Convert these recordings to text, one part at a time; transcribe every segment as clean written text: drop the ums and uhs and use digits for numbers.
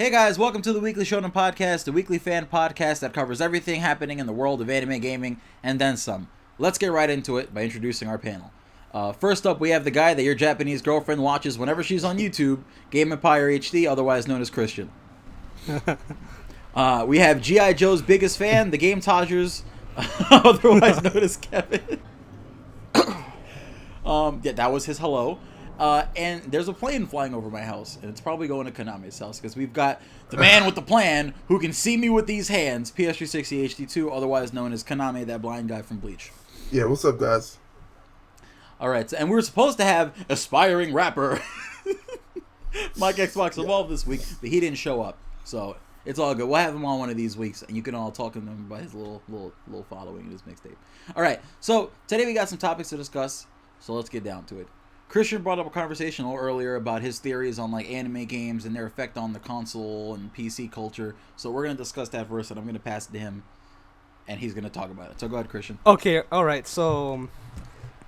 Hey guys, welcome to the Weekly Shonen Podcast, the weekly fan podcast that covers everything happening in the world of anime gaming and then some. Let's get right into it by introducing our panel. First up, we have the guy that your Japanese girlfriend watches whenever she's on YouTube, Game Empire HD, otherwise known as Christian. We have G.I. Joe's biggest fan, the Game Todgers, otherwise known as Kevin. Yeah, that was his hello. And there's a plane flying over my house, and it's probably going to Kaname's house, because we've got the man with the plan who can see me with these hands, PS360 HD2, otherwise known as Kaname, that blind guy from Bleach. Yeah, what's up, guys? Alright, and we were supposed to have aspiring rapper Mike Xbox Evolved this week, but he didn't show up, so it's all good. We'll have him on one of these weeks, and you can all talk to him about his little following in his mixtape. Alright, so today we got some topics to discuss, so let's get down to it. Christian brought up a conversation a little earlier about his theories on like anime games and their effect on the console and PC culture. So we're going to discuss that first, and I'm going to pass it to him, and he's going to talk about it. So go ahead, Christian. Okay, all right. So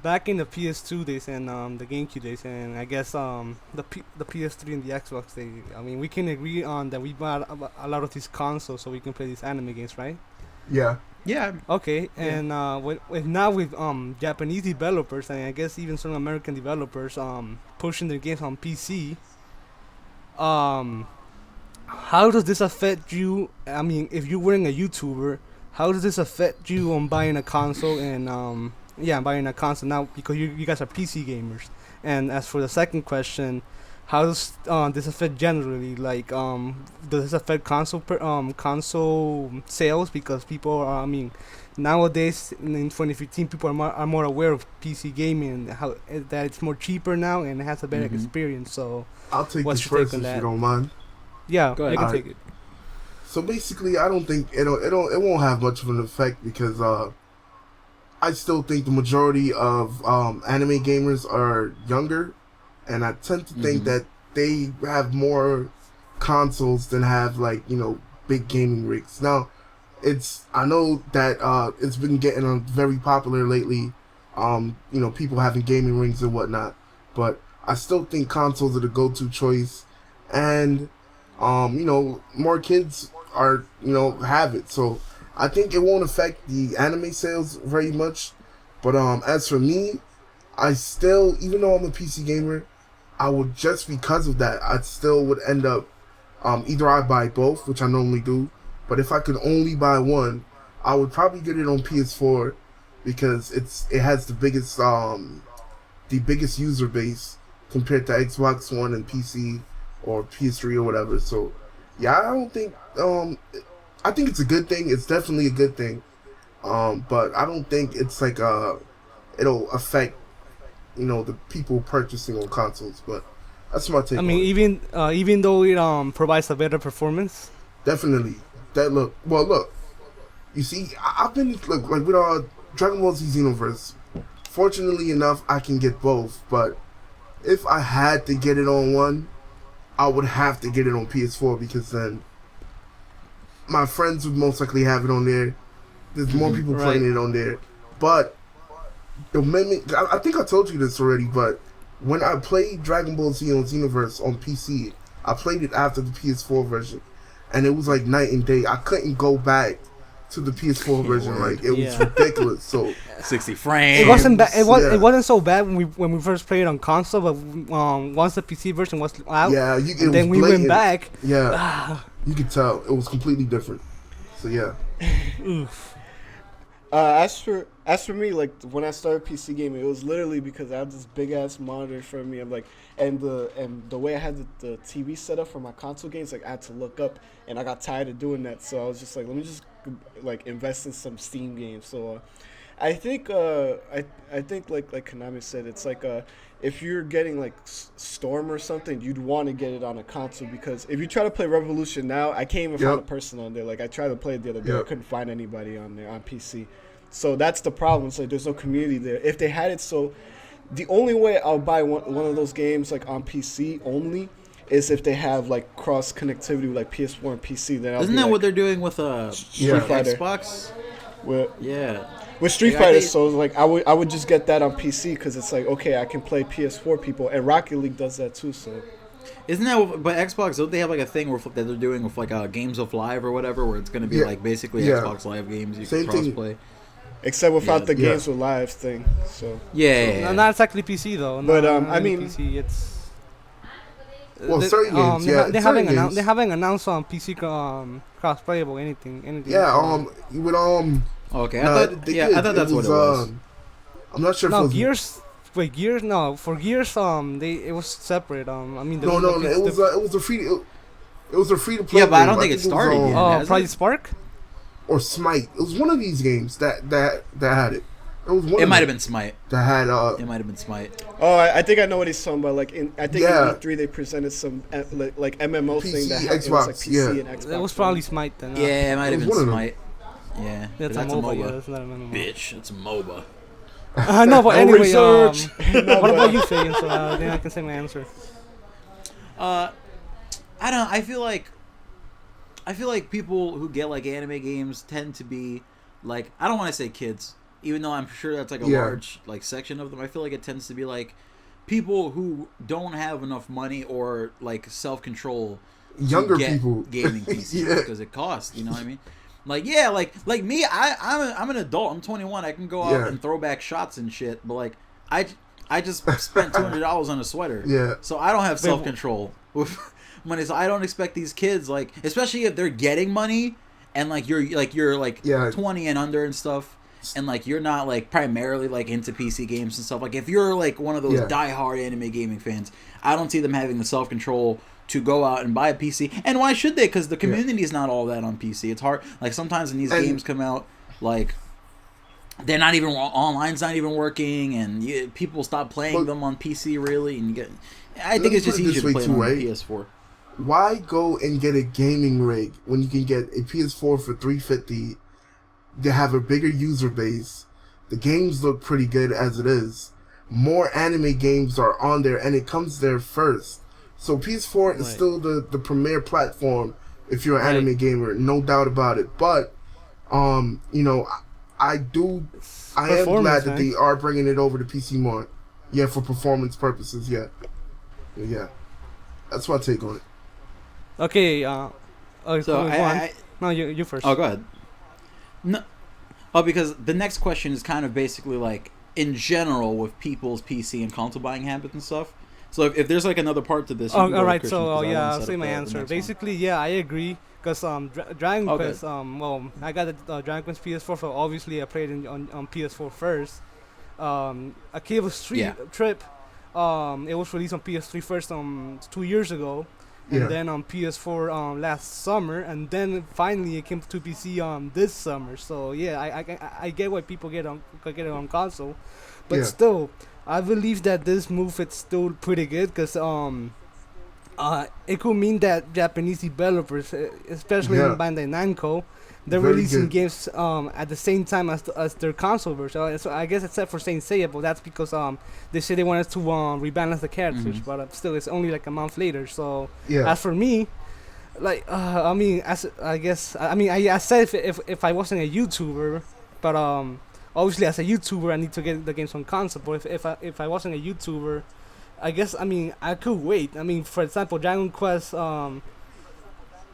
back in the PS2 days and the GameCube days, and I guess the PS3 and the Xbox days, I mean, we can agree on that we bought a lot of these consoles so we can play these anime games, right? Yeah. Yeah. Okay, and now with Japanese developers and I guess even some American developers pushing their games on PC, how does this affect you? I mean, if you're wearing a YouTuber, how does this affect you on buying a console and buying a console now because you guys are PC gamers? And as for the second question, how does this affect generally? Like, does this affect console sales? Because people are, I mean, nowadays in 2015, people are more aware of PC gaming and how that it's more cheaper now and it has a better experience. So I'll take this first if you don't mind. Yeah, go ahead. You can take it. So basically, I don't think it won't have much of an effect because I still think the majority of anime gamers are younger. And I tend to think that they have more consoles than have, like, you know, big gaming rigs. Now, I know that it's been getting very popular lately, you know, people having gaming rings and whatnot. But I still think consoles are the go-to choice. And, you know, more kids are, you know, have it. So I think it won't affect the anime sales very much. But as for me, I still, even though I'm a PC gamer, I would, just because of that, I still would end up, either I buy both, which I normally do, but if I could only buy one, I would probably get it on PS4 because it has the biggest user base compared to Xbox One and PC or PS3 or whatever. So yeah, I don't think, I think it's a good thing. It's definitely a good thing. But I don't think it's like, it'll affect, you know, the people purchasing on consoles, but that's my take. I mean, even though it provides a better performance. Definitely. Look. You see, I've been like with Dragon Ball Z Xenoverse. Fortunately enough, I can get both. But if I had to get it on one, I would have to get it on PS4 because then my friends would most likely have it on there. There's more people playing it on there, but I think I told you this already, but when I played Dragon Ball Z on Xenoverse on PC, I played it after the PS4 version, and it was like night and day. I couldn't go back to the PS4 version. Like, it was ridiculous. So 60 frames. It wasn't bad. It wasn't so bad when we first played it on console, but once the PC version was out, then we went back. Yeah, you could tell it was completely different. So yeah. Oof. As for me, like when I started PC gaming, it was literally because I had this big ass monitor in front of me. I'm like, and the way I had the TV set up for my console games, like I had to look up, and I got tired of doing that. So I was just like, let me just like invest in some Steam games. So I think I think like Konami said, it's like if you're getting like Storm or something, you'd want to get it on a console because if you try to play Revolution now, I can't even find a person on there. Like I tried to play it the other day, I couldn't find anybody on there on PC. So that's the problem. It's like there's no community there. If they had it, so the only way I'll buy one of those games like on PC only is if they have like cross connectivity with like PS4 and PC. Then isn't that like, what they're doing with Street Fighter. Xbox? With Street Fighter, so like I would just get that on PC because it's like okay, I can play PS4 people, and Rocket League does that too. So Isn't that? But Xbox, don't they have like a thing that they're doing with like Games of Live or whatever, where it's going to be like basically Xbox Live games you Same can thing. crossplay? Except without the games with live thing. So Yeah. Not exactly PC though. But, Not I mean- PC. It's Well, certain games, they haven't certain games. they haven't announced on PC cross-playable anything. Yeah, with Okay, I no, thought. they Yeah, did. I thought that's what it was. I'm not sure if it No, was Gears. Wait, Gears. No, for Gears, it was separate. I mean, no, it was a free to play. Yeah, but I game. don't think it started yet. Has Project it? Spark. Or Smite. It was one of these games that had it. It was one. It of might them have been Smite. that had It might have been Smite. Oh, I think I know what he's talking about. Like I think Yeah. in E3 they presented some like MMO PC, thing that had, it was Xbox, like PC yeah. and Xbox. It was probably Smite then. Yeah, it might It have was been one of them. Smite. Yeah, That's a that's MOBA. Yeah, that's not a MMO. Bitch, it's a MOBA. No, but anyway, research. what about you, Faye? So then I can say my answer. I don't. I feel like people who get like anime games tend to be like, I don't want to say kids, even though I'm sure that's like a large like section of them. I feel like it tends to be like people who don't have enough money or like self-control to Younger get people. gaming PCs Yeah. because it costs. You know what I mean? Like yeah, like me, I'm an adult. I'm 21. I can go out and throw back shots and shit. But like I just spent $200 on a sweater. Yeah. So I don't have self-control with money. So I don't expect these kids, like, especially if they're getting money and like you're 20 and under and stuff, and like you're not like primarily like into PC games and stuff. Like if you're like one of those diehard anime gaming fans, I don't see them having the self-control to go out and buy a PC. And why should they? Because the community is not all that on PC. It's hard. Like sometimes when these games come out, like they're not even online's not even working, and people stop playing them on PC really, and you get. I think it's just easier to play them on PS4. Why go and get a gaming rig when you can get a PS4 for $350? They have a bigger user base. The games look pretty good as it is. More anime games are on there, and it comes there first. So PS4 is still the premier platform if you're an anime gamer, no doubt about it. But, I am glad that they are bringing it over to PC more. Yeah, for performance purposes, yeah. That's my take on it. Okay. So no, you first. Oh, go ahead. No, because the next question is kind of basically like in general with people's PC and console buying habits and stuff. So if there's like another part to this, all right. So I'll say my answer. Basically, I agree. Because Dragon Quest, I got the Dragon Quest PS4, so obviously I played it on PS4 first. Akiva Street Trip, it was released on PS3 first 2 years ago, and then on PS4 last summer, and then finally it came to PC this summer. So I get why people get it on console, but still, I believe that this move is still pretty good because it could mean that Japanese developers, especially in Bandai Namco, they're releasing games at the same time as their console version. So I guess except for Saint Seiya, but that's because they say they wanted to rebalance the cartridge, but still it's only like a month later. So as for me, like I said if I wasn't a YouTuber, but obviously as a YouTuber I need to get the games on console. But if I wasn't a YouTuber, I guess I could wait. For example, Dragon Quest.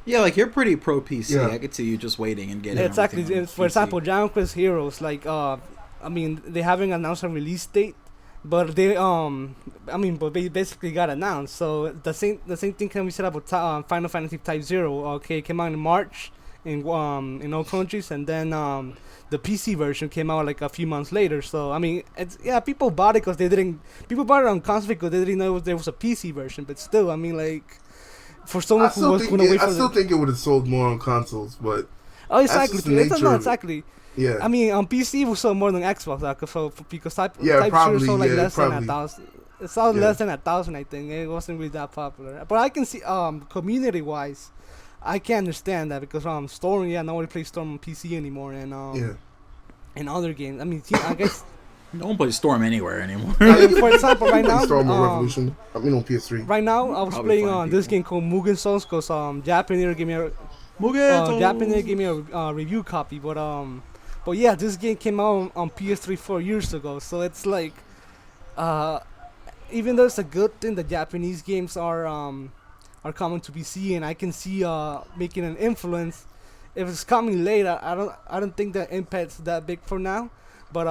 Yeah, like you're pretty pro PC. Yeah. I could see you just waiting and getting exactly. For PC. example, Dragon Quest Heroes. Like, they haven't announced a release date, but they but they basically got announced. So the same thing can be said about Final Fantasy Type 0. Okay, it came out in March in all countries, and then the PC version came out like a few months later. So people bought it because people bought it on console because they didn't know there was a PC version. But still, for someone who was going to wait for I still think it would have sold more on consoles, but exactly. Exactly. Yeah. On PC we sold more than Xbox, because Type probably, 0 sold like less probably. than 1,000. It sold less than 1,000, I think. It wasn't really that popular. But I can see, community wise, I can understand that because Storm, nobody plays Storm on PC anymore, and and other games. I guess no one plays Storm anywhere anymore. for example, right now, Storm or Revolution. On PS3. Right now, I was playing this game called Mugen Souls because Japanese gave me a review copy, but this game came out on PS3 4 years ago, so it's like even though it's a good thing that Japanese games are coming to PC, and I can see making an influence. If it's coming later, I don't think the impact's that big for now, but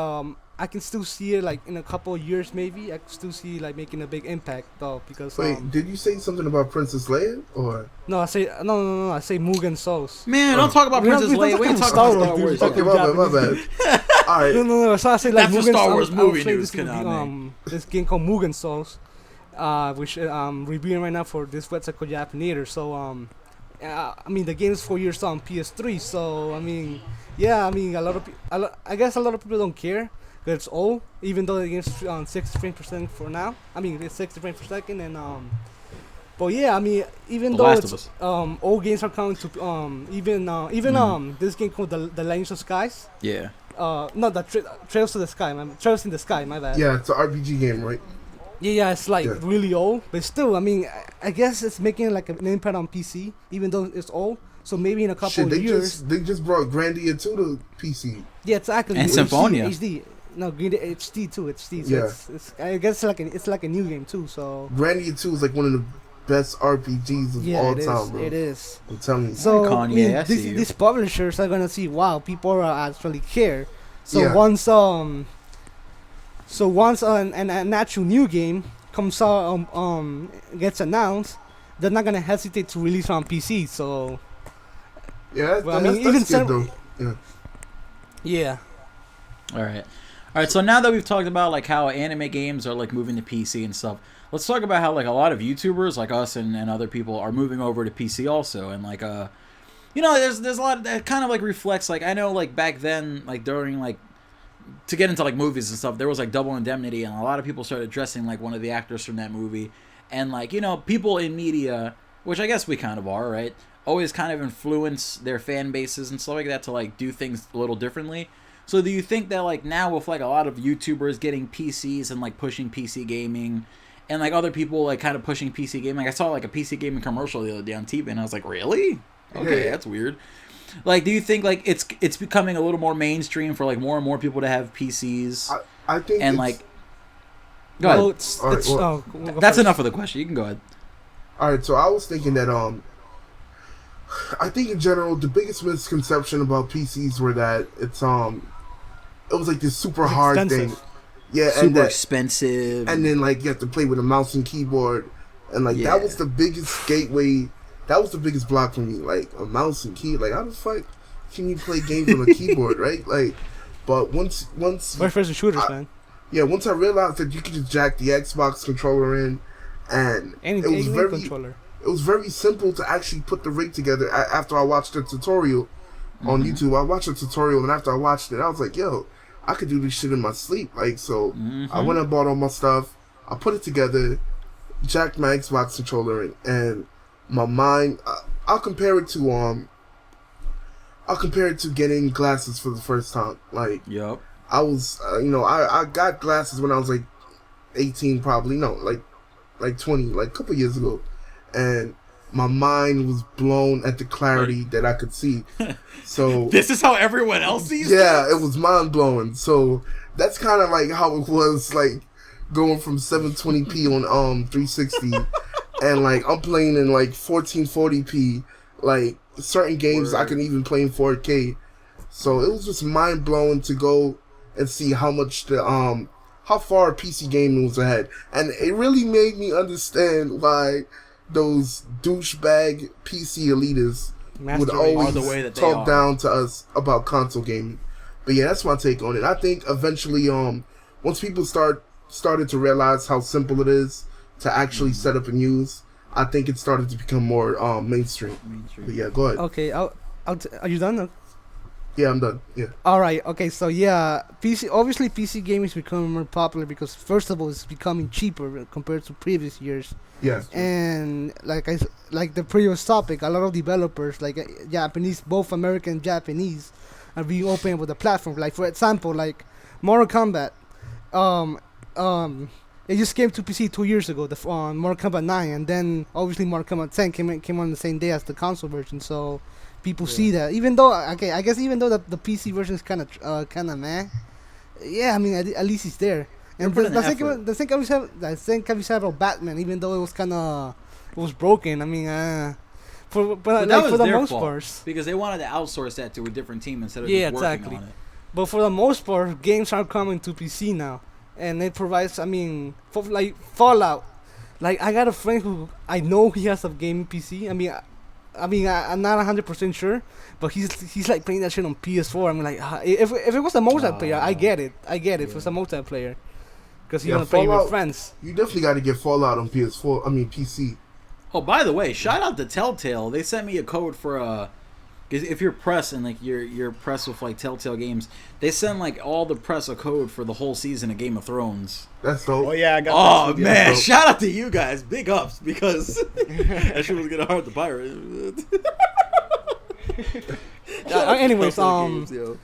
I can still see it like in a couple of years maybe. I can still see like making a big impact though because. Wait, did you say something about Princess Leia or? No, I say no. I say Mugen Souls. Man, don't talk about Princess Leia. We can talk about Star Wars. Okay, my bad. All right. No. So I say like That's Mugen Star Wars Souls. movie news, Konami. This game called Mugen Souls, which reviewing right now for this website called Japanator. So I mean the game is 4 years old on PS3. So I mean, yeah, I mean I guess a lot of people don't care. It's old, even though the game's on 60 frames per second for now. I mean, it's 60 frames per second, and but yeah, I mean, even though it's old games are coming to even this game called the Legends of Skies. Yeah. No, the Trails to the Sky, Trails in the Sky. My bad. Yeah, it's an RPG game, right? Yeah, it's like really old, but still, I mean, I guess it's making like an impact on PC, even though it's old. So maybe in a couple of years, they just brought Grandia 2 to PC. Yeah, exactly. And Symphonia. HD. No, Green HD too. HD. So Yeah. it's I guess it's like a new game too. So Grandia 2 is like one of the best RPGs of all time, bro. It is. I'm telling you. So Kanye, I mean, I see you. these publishers are gonna see, wow, people are actually care. So Yeah. once an actual new game comes out, gets announced, they're not gonna hesitate to release it on PC. So Yeah, well, I mean, even that's good though. Yeah. All right. So now that we've talked about like how anime games are like moving to PC and stuff, let's talk about how like a lot of YouTubers like us and other people are moving over to PC also, and like you know, there's a lot that kind of like reflects like I know like back then like during like to get into like movies and stuff, there was like Double Indemnity, and a lot of people started dressing like one of the actors from that movie, and like, you know, people in media, which I guess we kind of are, right, always kind of influence their fan bases and stuff like that to like do things a little differently. So do you think that like now with like a lot of YouTubers getting PCs and like pushing PC gaming, and like other people like kind of pushing PC gaming, like I saw like a PC gaming commercial the other day on TV, and I was like, really? Okay, Yeah. that's weird. Like, do you think like it's becoming a little more mainstream for like more and more people to have PCs? I think and like, go ahead. Well, it's, All right, it's, well, we'll go That's first. enough of the question. You can go ahead. All right, so I was thinking that I think in general the biggest misconception about PCs were that it was like this super It's hard expensive. thing. Yeah, Super expensive. and then like you have to play with a mouse and keyboard, and like Yeah. that was the biggest gateway. That was the biggest block for me. Like a mouse and key. Like how the fuck can you play games on a keyboard, right? Like, but once First person shooters, man. yeah, once I realized that you could just jack the Xbox controller in, and Any it was very controller. it was very simple to actually put the rig together. After I watched the tutorial on YouTube, I watched the tutorial, and after I watched it, I was like, yo, I could do this shit in my sleep. Like, so I went and bought all my stuff. I put it together, jacked my Xbox controller in, and my mind. I'll compare it to getting glasses for the first time. Like, Yup. I was, I got glasses when I was like 18, probably. No, like 20, like a couple years ago, and my mind was blown at the clarity that I could see. So This is how everyone else sees yeah, things? it was mind blowing. So that's kind of like how it was, like going from 720p on 360, and like I'm playing in like 1440p. Like certain games I can even play in 4K. So it was just mind blowing to go and see how much how far PC gaming was ahead, and it really made me understand why those douchebag PC elitists would Master race. always Are the way that they talk are. down to us about console gaming. But yeah, that's my take on it. I think eventually, once people started to realize how simple it is to actually set up and use, I think it started to become more mainstream. But yeah, go ahead. Okay, are you done? Yeah, I'm done. Yeah. All right. Okay. So yeah, PC gaming is becoming more popular because first of all, it's becoming cheaper compared to previous years. Yeah. And like the previous topic, a lot of developers, like Japanese, both American and Japanese, are being open with the platform. Like for example, like Mortal Kombat, it just came to PC 2 years ago. The Mortal Kombat 9, and then obviously Mortal Kombat 10 came on the same day as the console version. So people see that, even though I guess even though the PC version is kind of meh, yeah, I mean at least it's there. And put in the effort. thing I was having about Batman, even though it was broken. I mean, But that like was for the their most fault part. because they wanted to outsource that to a different team instead of Yeah, just working exactly. on it. But for the most part, games are coming to PC now, and it provides. I mean, for like Fallout. Like I got a friend who I know he has a gaming PC. I'm not 100% sure, but he's like playing that shit on PS4. I'm like, if it was a multiplayer, I get it. If it's a multiplayer, because you Yeah, want to play with Fallout- friends. You definitely got to get Fallout on PS4. I mean PC. Oh, by the way, shout out to Telltale. They sent me a code for cause if you're press and like you're press with like Telltale games, they send like all the press a code for the whole season of Game of Thrones. That's dope. Oh yeah, I got. Oh that too, man, So- shout out to you guys, big ups because that shit was getting hard to pirate. Anyways, Games, yo.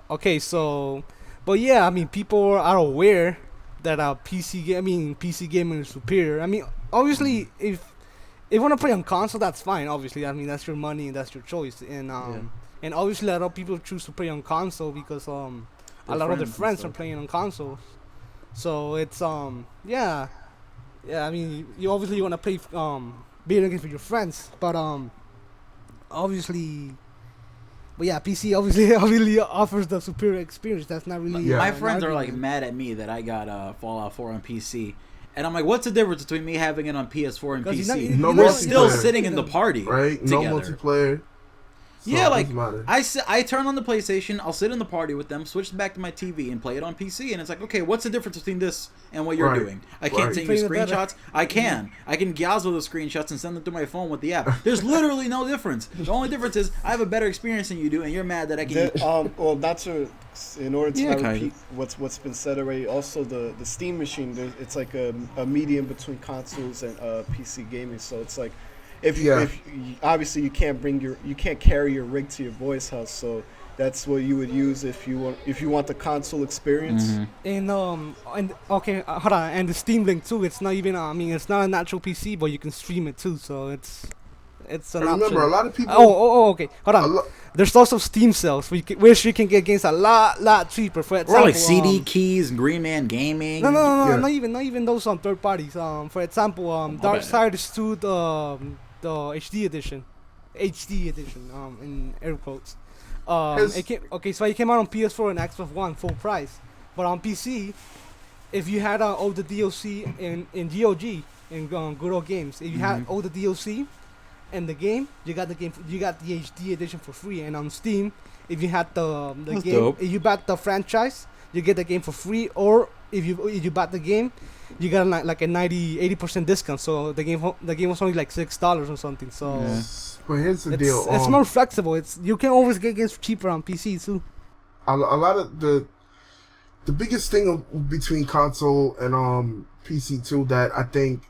okay, so, but yeah, I mean, people are aware that PC gaming is superior. I mean, obviously, if you want to play on console, that's fine. Obviously, I mean, that's your money and that's your choice. And obviously, a lot of people choose to play on console because a lot of their friends are playing on consoles. So it's yeah. I mean, you obviously want to play video games with your friends, but obviously. But yeah, PC obviously offers the superior experience. That's not really. Yeah. My an friends are like argument. mad at me that I got Fallout 4 on PC. And I'm like, what's the difference between me having it on PS4 and 'Cause you're not- PC? you- No you We're don't- still multiplayer. sitting in the party Right? No together. multiplayer. So Yeah, it like doesn't matter. I turn on the PlayStation, I'll sit in the party with them, switch back to my TV, and play it on PC. And it's like, okay, what's the difference between this and what you're Right. doing? I can't Right. send you Playing it better. screenshots. I can Gazzo the screenshots and send them to my phone with the app. There's literally no difference. The only difference is I have a better experience than you do, and you're mad that I can. Well, that's in order to Yeah, not kind repeat what's been said already. Also, the Steam machine, it's like a medium between consoles and PC gaming. So it's like, if obviously you can't carry your rig to your boy's house. So that's what you would use if you want the console experience. Mm-hmm. And okay, hold on. And the Steam Link too. It's not even. I mean, it's not an actual PC, but you can stream it too. So it's an And remember, a option. lot of people. Okay. Hold a on. lo- There's also Steam sales which you can get games a lot cheaper. For example, Or like CD keys, Green Man Gaming. No, Yeah. not even those on third parties. For example, Dark bad. Siders 2, the HD edition, in air quotes. Has- So it came out on PS4 and Xbox One full price, but on PC, if you had all the DLC in GOG in Good Old Games, if you had all the DLC and the game, you got the HD edition for free. And on Steam, if you had the That's game, dope. if you bought the franchise, you get the game for free. Or if you bought the game, you got like a 80% discount. So the game was only like $6 or something. So Yeah. But here's the deal. it's more flexible. You can always get games cheaper on PC too. A lot of the biggest thing between console and PC too that I think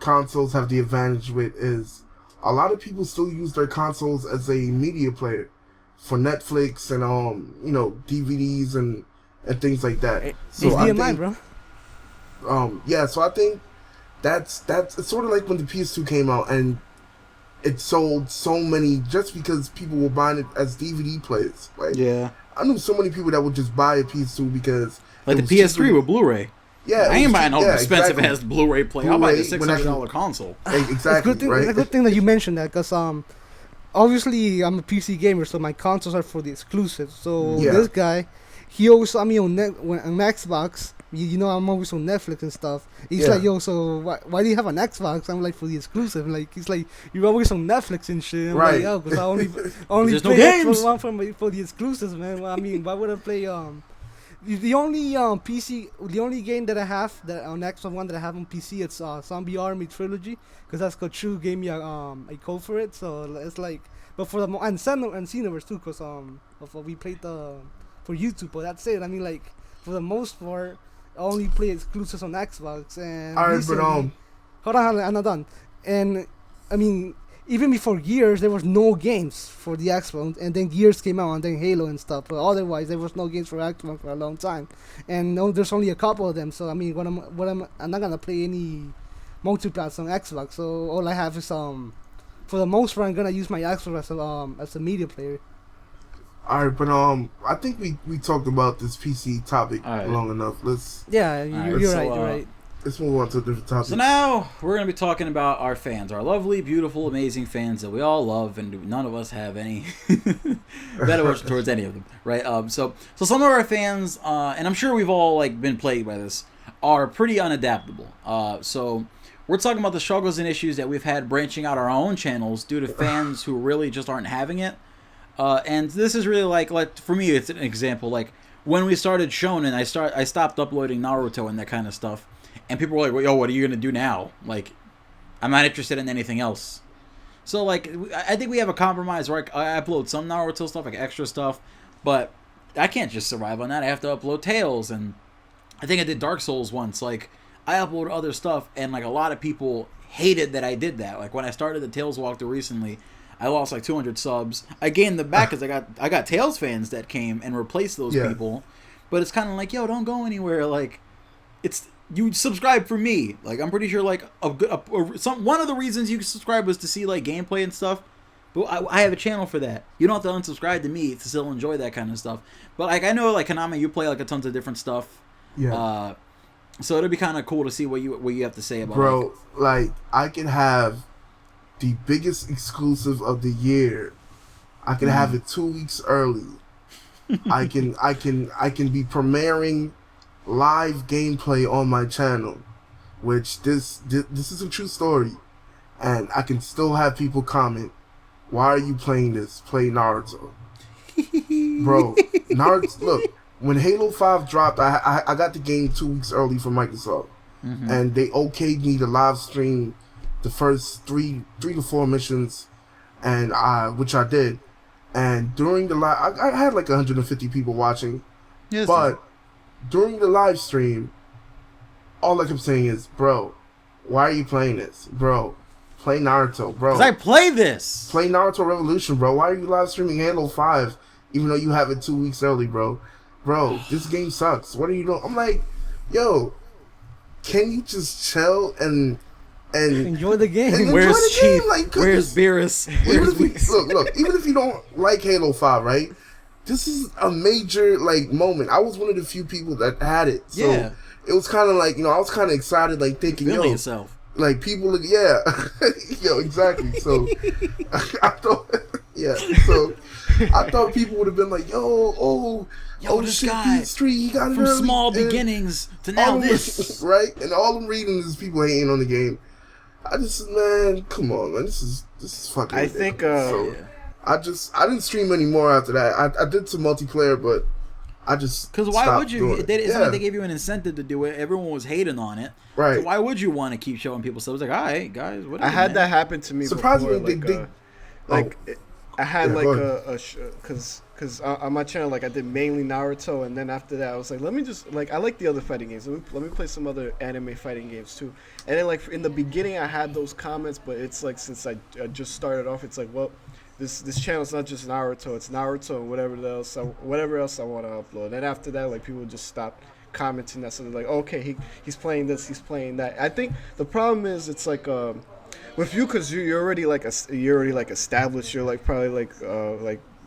consoles have the advantage with is a lot of people still use their consoles as a media player for Netflix and DVDs and things like that. So I HDMI, think, bro. so I think that's it's sort of like when the PS2 came out and it sold so many just because people were buying it as DVD players. Like Yeah. I knew so many people that would just buy a PS2 because Like it the was PS3 cheaper. with Blu-ray. Yeah, I ain't buying no expensive exactly. ass Blu-ray player. I'll buy the Blu-ray, when I $600 can- console. Exactly, It's right? a good thing that you mentioned that, because obviously I'm a PC gamer, so my consoles are for the exclusives. So Yeah. this guy, he always saw me on Xbox. You know, I'm always on Netflix and stuff. He's Yeah. like, yo, so why do you have an Xbox? I'm like, for the exclusive. Like, he's like, you're always on Netflix and shit. I'm Right. like, yo, because I only There's no play games. Xbox One for the exclusives, man. Well, I mean, why would I play the only the only game that I have that on Xbox One that I have on PC, it's Zombie Army Trilogy, because that's Kochu gave me a code for it. So it's like, but for the and Xenoverse too, because of what we played for YouTube. But that's it. I mean, like, for the most part, I only play exclusives on Xbox. And All right, but recently- hold on, I'm not done. And I mean, even before Gears, there was no games for the Xbox, and then Gears came out, and then Halo and stuff. But otherwise, there was no games for Xbox for a long time, and no, there's only a couple of them. So I mean, I'm not gonna play any multiplayer on Xbox. So all I have is for the most part, I'm gonna use my Xbox as a media player. All right, but I think we talked about this PC topic All right. long enough. Let's Yeah, Alright, you're so, right. You're right. move on to a different topic. So now we're going to be talking about our fans, our lovely, beautiful, amazing fans that we all love, and none of us have any bad emotion towards any of them, right? So some of our fans, and I'm sure we've all like been plagued by this, are pretty unadaptable. So we're talking about the struggles and issues that we've had branching out our own channels due to fans who really just aren't having it. And this is really like for me, it's an example. Like when we started Shonen, I stopped uploading Naruto and that kind of stuff. And people were like, well, yo, what are you going to do now? Like, I'm not interested in anything else. So, like, I think we have a compromise where I upload some Naruto stuff, like extra stuff. But I can't just survive on that. I have to upload Tales. And I think I did Dark Souls once. Like, I uploaded other stuff. And, like, a lot of people hated that I did that. Like, when I started the Tales walkthrough recently, I lost, like, 200 subs. I gained them back because I got Tales fans that came and replaced those people. But it's kind of like, yo, don't go anywhere. Like, it's... You subscribe for me. Like, I'm pretty sure, like, one of the reasons you subscribe was to see, like, gameplay and stuff. But I have a channel for that. You don't have to unsubscribe to me to still enjoy that kind of stuff. But, like, I know, like, Konami, you play, like, a tons of different stuff. Yeah. So it'd be kind of cool to see what you have to say about it. Bro, like, I can have the biggest exclusive of the year. I can have it 2 weeks early. I can be premiering live gameplay on my channel, which this is a true story, and I can still have people comment, why are you playing this? Play Naruto. Bro, Naruto, look, when Halo 5 dropped, I got the game 2 weeks early from Microsoft, and they okayed me to live stream the first three to four missions, and which I did, and during the live, I had like 150 people watching, Yes, but during the live stream, all I kept saying is, bro, why are you playing this? Bro, play Naruto, bro. Because I play this. Play Naruto Revolution, bro. Why are you live streaming Halo 5 even though you have it 2 weeks early, bro? Bro, this game sucks. What are you doing? I'm like, yo, can you just chill and Enjoy the game. Where's Chief? Like, Where's Beerus? look, even if you don't like Halo 5, right? This is a major, like, moment. I was one of the few people that had it. So Yeah. it was kind of like, I was kind of excited, like, thinking, Feeling yo, yourself. like, people look, yeah. Yo, exactly. So, I thought, so I thought people would have been like, yo, this shit, guy, PS3, he got it From early. small And beginnings to all now I'm- this. right? And all I'm reading is people hating on the game. Man, come on, man. This is fucking I think, ridiculous. I didn't stream anymore after that. I did some multiplayer, but I just Because why stopped would you? doing it. It's not like they gave you an incentive to do it. Everyone was hating on it. Right. So why would you want to keep showing people stuff? It's like, all right, guys, what? I had that happen to me Surprisingly, before. I had because on my channel, like, I did mainly Naruto, and then after that I was like, let me just, like, I like the other fighting games, let me play some other anime fighting games too. And then, like, in the beginning I had those comments, but it's like, since I just started off, it's like, well, this channel is not just Naruto, it's Naruto and whatever else I want to upload. And after that, like, people just stopped commenting that, so they're like, okay, he's playing this, he's playing that. I think the problem is, it's like, with you, because you're already established. You're like probably like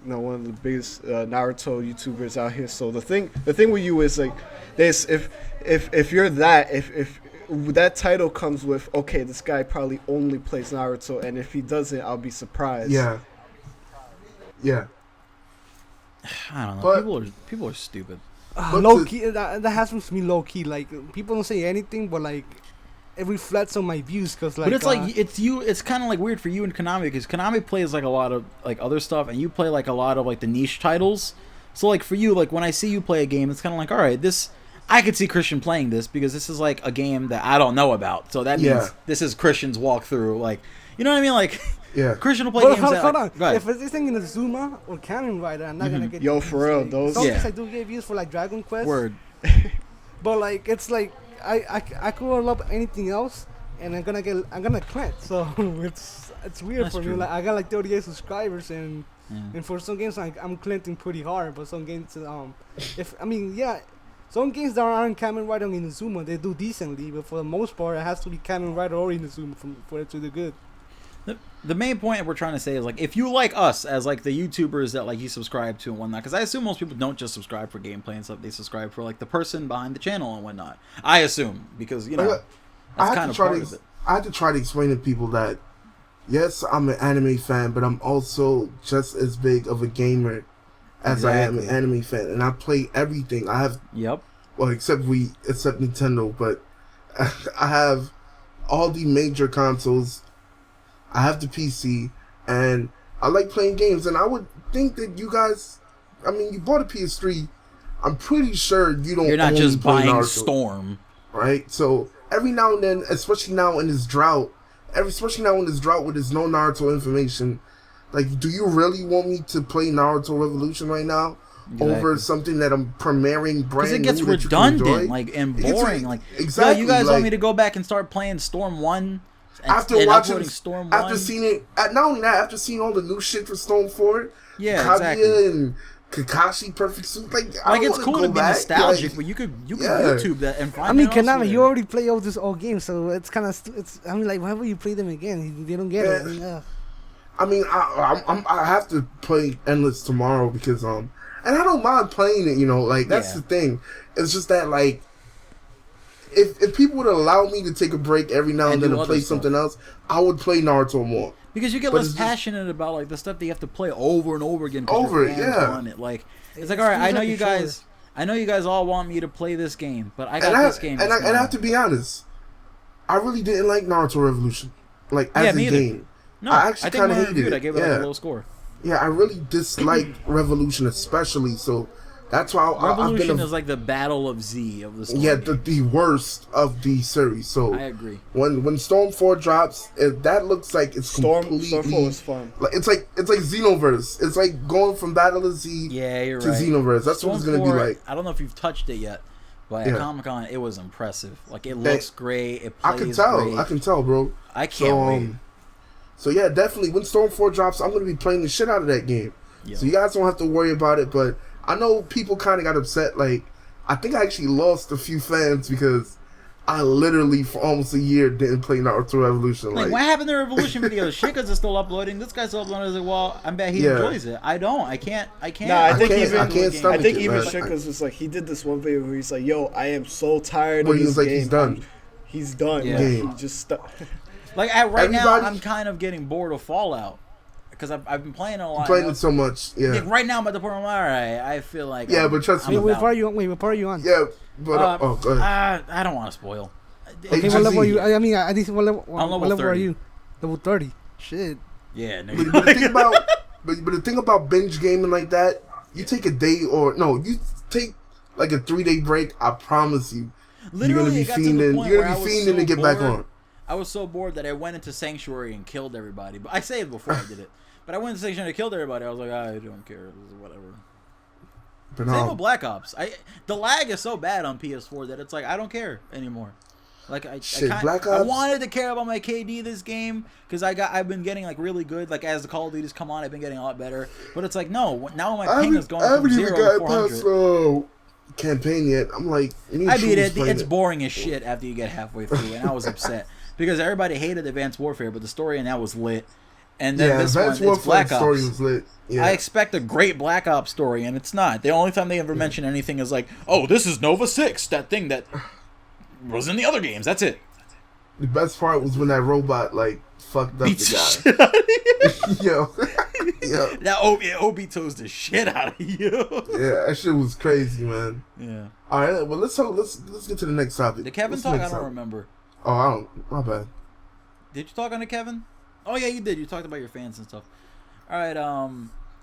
one of the biggest Naruto YouTubers out here. So the thing with you is, like, this, if you're that, if that title comes with, okay, this guy probably only plays Naruto, and if he doesn't, I'll be surprised. Yeah. I don't know. But- People are stupid. Low key, that happens to me low key. Like, people don't say anything, but like, it reflects on my views, because like. But it's like it's kind of like weird for you and Konami, because Konami plays like a lot of like other stuff, and you play like a lot of like the niche titles. So like for you, like when I see you play a game, it's kind of like, all right, this I could see Christian playing this because this is like a game that I don't know about. So that means this is Christian's walkthrough. Like, you know what I mean? Like, Christian will play games. Hold on. Go ahead. If it's this thing in the Zuma or Kamen Rider, I'm not gonna get. Yo, for real, those. Some things I do get views for, like Dragon Quest. Word. But like, it's like I could roll up anything else, and I'm gonna clench. So it's weird That's for true. me. Like, I got like 38 subscribers, and for some games, like, I'm clenching pretty hard. But some games, some games that aren't Kamen Rider or Inazuma, they do decently. But for the most part, it has to be Kamen Rider or Inazuma for it to do good. The main point we're trying to say is, like, if you like us as, like, the YouTubers that, like, you subscribe to and whatnot, because I assume most people don't just subscribe for gameplay and stuff, they subscribe for, like, the person behind the channel and whatnot. I assume, because, you know, that's kind of part of it. I had to try to explain to people that, yes, I'm an anime fan, but I'm also just as big of a gamer as I am an anime fan, and I play everything. I have, well, except Nintendo, but I have all the major consoles. I have the PC, and I like playing games, and I would think that you guys, I mean, you bought a PS3, I'm pretty sure you're not just buying Naruto, Storm. Right? So, every now and then, especially now in this drought with there's no Naruto information, like, do you really want me to play Naruto Revolution right now? Over something that I'm premiering brand new? Because it gets redundant, like, and boring. Like, exactly. You guys want me to go back and start playing Storm 1? After watching Storm 1? After seeing it, not only that, after seeing all the new shit for Storm 4, Kaguya and Kakashi Perfect Suit, like it's cool to be nostalgic, but you could YouTube that and find. I mean, Konami, you already play all this old games, so it's kind of I mean, like, why would you play them again? They don't get it. I mean, I have to play Endless tomorrow because and I don't mind playing it, you know, like that's the thing. It's just that, like, if people would allow me to take a break every now and then and play something else, I would play Naruto more. Because you get less passionate about, like, the stuff that you have to play over and over again. On it. Like, it's like, all right, I know you guys all want me to play this game, but I got this game. And I have to be honest, I really didn't like Naruto Revolution, like, as a game. No, I actually kind of hated it. I gave it like a low score. Yeah, I really disliked Revolution especially, so that's why Revolution is like the Battle of Z of the story. Yeah, the worst of the series. So I agree. When Storm 4 drops, that looks like it's completely Storm 4 was fun. Like, it's like Xenoverse. It's like going from Battle of Z to Xenoverse. That's Storm what it's gonna be like. I don't know if you've touched it yet, but at Comic-Con it was impressive. Like, it looks great. It plays great. I can tell, bro. I can't wait. So yeah, definitely when Storm 4 drops, I'm gonna be playing the shit out of that game. So you guys don't have to worry about it. But I know people kind of got upset. Like, I think I actually lost a few fans because I literally for almost a year didn't play Naruto Revolution. Like, what happened to Revolution videos? Shika's is still uploading. This guy's still uploading. Like, well, I bet he enjoys it. I don't. I can't. Nah, I think even Shika's is like, he did this one video where he's like, "Yo, I am so tired of this game." He's done. He's done. Yeah. He just like, right now, I'm kind of getting bored of Fallout because I've been playing it a lot. Playing it so much, Like, right now, I'm at the point where I'm all right. I feel like but trust me. What part are you on? Yeah, but go ahead. I don't want to spoil. Okay, what level are you? I mean, at least what level are 30. you? Level 30. Shit. Yeah, no. But the thing about binge gaming like that, you take a day you take like a 3-day break. I promise you, literally, you're gonna be fiending. You're gonna be fiending to get back on. I was so bored that I went into Sanctuary and killed everybody. But I say it before I did it. But I went into Sanctuary and killed everybody. I was like, I don't care. Whatever. But Same with Black Ops. The lag is so bad on PS4 that it's like, I don't care anymore. Like, I wanted to care about my KD this game because I've been getting, like, really good. Like, as the Call of Duty's come on, I've been getting a lot better. But it's like, no, now my ping is going from 0 to 400. Campaign yet. I'm like, I beat it. It's boring as shit after you get halfway through, and I was upset because everybody hated Advanced Warfare, but the story in that was lit. And then this Advanced one, it's Black Ops. Story was lit. Yeah. I expect a great Black Ops story, and it's not. The only time they ever mention anything is like, oh, this is Nova 6, that thing that was in the other games. That's it. The best part was when that robot, like, fucked up the guy. Yo. That Obito's the shit out of you. Yeah, that shit was crazy, man. Yeah. All right, well, let's get to the next topic. Did Kevin talk? I don't remember. Oh, I don't. My bad. Did you talk on to Kevin? Oh yeah, you did. You talked about your fans and stuff. All right.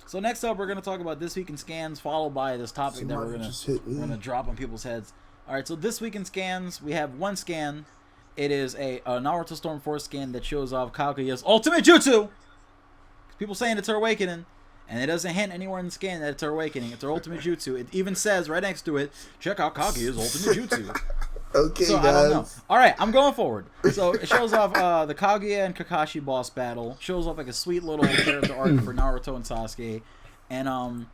So next up, we're gonna talk about This Week in Scans, followed by this topic that we're gonna drop on people's heads. All right. So This Week in Scans, we have one scan. It is a Naruto Storm 4 scan that shows off Kaguya's ultimate jutsu. People saying it's her awakening, and it doesn't hint anywhere in the scan that it's her awakening. It's her ultimate jutsu. It even says right next to it, check out Kaguya's ultimate jutsu. Okay, so, guys. I don't know. All right, I'm going forward. So it shows off the Kaguya and Kakashi boss battle. Shows off like a sweet little character arc for Naruto and Sasuke. And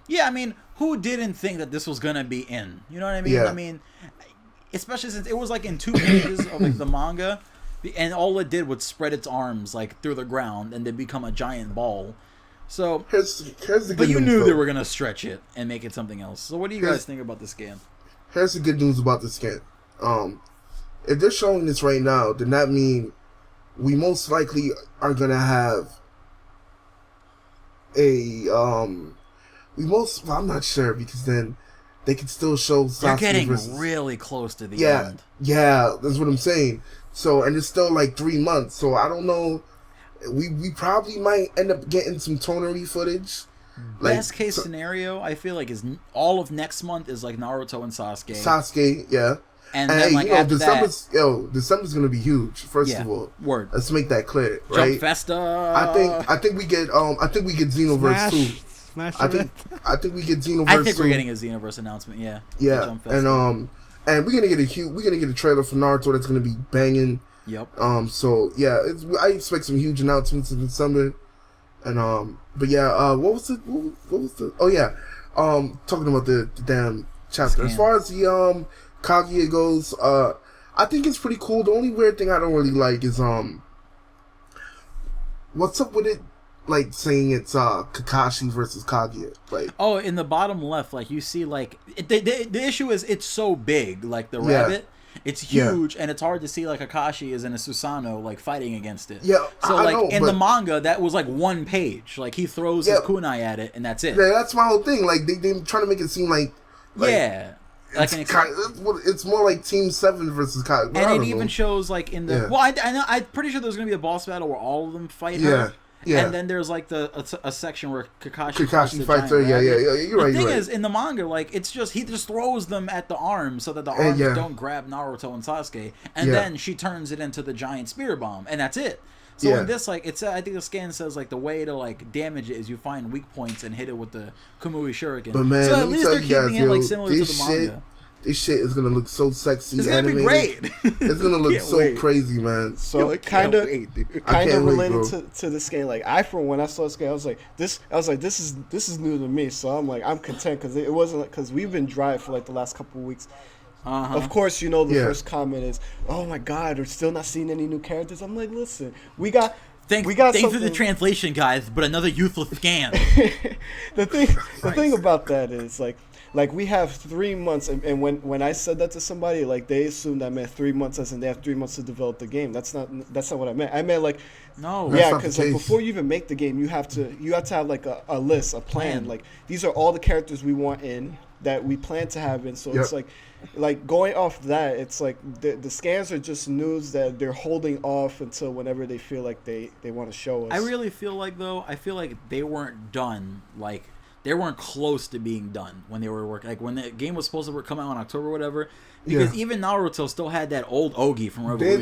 yeah, I mean, who didn't think that this was gonna be in? You know what I mean? Yeah. I mean, especially since it was like in 2 pages of like the manga. And all it did was spread its arms like through the ground and then become a giant ball. So, here's the good but you news, knew though. they were gonna stretch it and make it something else. So what do you guys think about the scan? Here's the good news about the scan. If they're showing this right now, then that means we most likely are gonna have a I'm not sure, because then they could still show Sasuke You're getting versus, really close to the yeah, end. yeah, that's what I'm saying. So, and it's still like 3 months, so I don't know. We probably might end up getting some tonery footage. Best case scenario, I feel like, is all of next month is like Naruto and Sasuke. Sasuke, yeah. And then, like, after December's gonna be huge. First of all, word. Let's make that clear, Jump right? Festa. I think we get Xenoverse 2. I think we get Xenoverse 2. I think we're getting a Xenoverse announcement. Yeah. Yeah, Jump Festa. and we're gonna get a trailer for Naruto that's gonna be banging. Yep. So yeah, I expect some huge announcements in December, and but yeah, what was the? Oh yeah, talking about the damn chapter. Scan. As far as the Kaguya goes, I think it's pretty cool. The only weird thing I don't really like is what's up with it, like saying it's Kakashi versus Kaguya, like. Oh, in the bottom left, like you see, like the issue is it's so big, like the rabbit. It's huge, and it's hard to see like Kakashi is in a Susanoo like fighting against it. Yeah, so I like know, in the manga, that was like one page. Like he throws his kunai at it, and that's it. Yeah, that's my whole thing. Like they trying to make it seem like yeah, like it's more like Team 7 versus Kaguya. And it even shows like in the well, I know, I'm pretty sure there's gonna be a boss battle where all of them fight her. Yeah. And then there's like a section where Kakashi fights her. Yeah. You're right. The thing is, in the manga, like he just throws them at the arms so that the arms don't grab Naruto and Sasuke, and then she turns it into the giant spear bomb, and that's it. So in this, like, I think the scan says like the way to like damage it is you find weak points and hit it with the Kamui Shuriken. But man, so at least they're keeping it like similar to the manga. This shit is gonna look so sexy. It's gonna be great. It's gonna look so crazy, man. So kind of related to this game. Like when I saw this game, I was like, this is new to me. So I'm content because it wasn't because we've been dry for like the last couple of weeks. Of course, the first comment is, "Oh my God, we're still not seeing any new characters." I'm like, listen, we got Thanks for the translation, guys, but another useless scan. the thing about that is like we have 3 months, and when I said that to somebody, like they assumed I meant 3 months as in they have 3 months to develop the game. That's not what I meant. I meant like no, yeah, because like before you even make the game, you have to have like a list, a plan. Like these are all the characters we want in that we plan to have in. So it's like going off that, it's like the scans are just news that they're holding off until whenever they feel like they want to show us. I really feel like they weren't done. Like they weren't close to being done when they were working. Like when the game was supposed to come out in October or whatever. Because even Naruto still had that old Ogi from Revolution.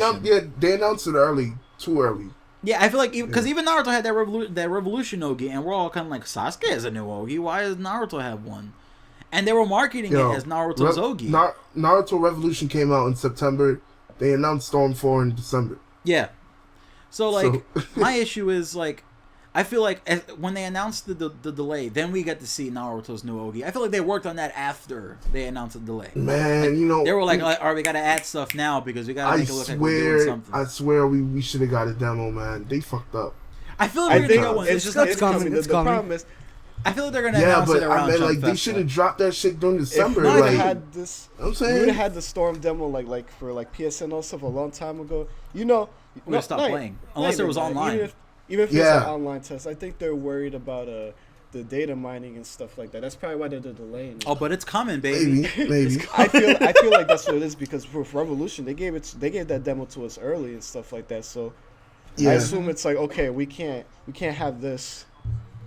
They announced it too early. Yeah, I feel like because even Naruto had that Revolution Ogi, and we're all kind of like, Sasuke has a new Ogi. Why does Naruto have one? And they were marketing it as Naruto's Ogi. Naruto Revolution came out in September. They announced Storm 4 in December. Yeah. So my issue is like, I feel like when they announced the delay, then we get to see Naruto's new Ogi. I feel like they worked on that after they announced the delay. Man, they were like, all right, we got to add stuff now because we got to make it look like we're doing something. I swear we should have got a demo, man. They fucked up. I feel like we're gonna get one. It's coming. It's coming. I feel like they're gonna announce it around. Like they should have dropped that shit during December. If we like had this, we would have had the Storm demo like for like PSN or stuff a long time ago. We would have stopped playing unless it was online. Even if it's an online test, I think they're worried about the data mining and stuff like that. That's probably why they're delaying. Oh, but it's coming, baby. Maybe. I feel like that's what it is because for Revolution they gave that demo to us early and stuff like that. So I assume it's like, okay, we can't have this.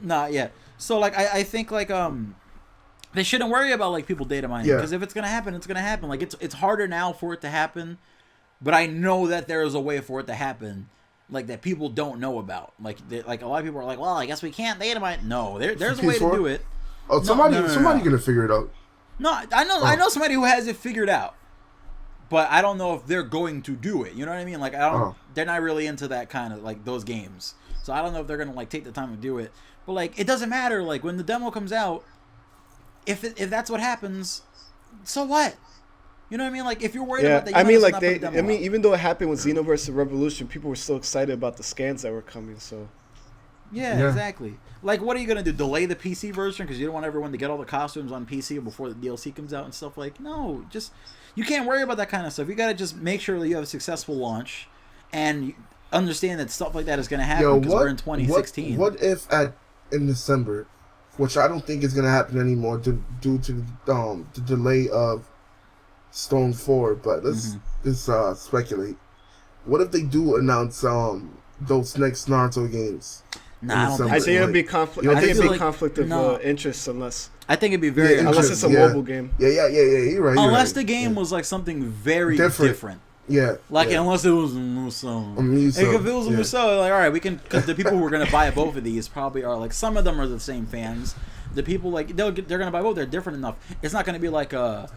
Nah, yeah. So like I think like they shouldn't worry about like people data mining because if it's gonna happen, it's gonna happen. Like it's harder now for it to happen, but I know that there is a way for it to happen. Like that people don't know about. Like a lot of people are like, well, I guess we can't data mine. No, there's a way to do it. Oh, somebody gonna figure it out. No, I know somebody who has it figured out, but I don't know if they're going to do it. You know what I mean? Like they're not really into that kind of like those games. So I don't know if they're gonna like take the time to do it. But like it doesn't matter. Like when the demo comes out, if that's what happens, so what? You know what I mean? Like, if you're worried Yeah, about that, you I might mean, as well like not put the demo out. even though it happened with Xenoverse Revolution, people were still excited about the scans that were coming. So Yeah, exactly. Like, what are you gonna do? Delay the PC version because you don't want everyone to get all the costumes on PC before the DLC comes out and stuff? Like, no, just you can't worry about that kind of stuff. You gotta just make sure that you have a successful launch, and you understand that stuff like that is gonna happen because we're in 2016. What if in December, which I don't think is gonna happen anymore due to the delay of Storm 4, but let's speculate. What if they do announce those next Naruto games? Nah, I don't think I so. think it'd be conflict. I think it'd be conflict of interest unless I think it'd be very unless it's a mobile game. Yeah. You're right. Unless the game was like something very different. Yeah. Like, unless it was Musou. Like, if it was Musou, like, all right, we can, because the people who are going to buy both of these probably are, like, some of them are the same fans. The people, like, they're going to buy both. They're different enough. It's not going to be like a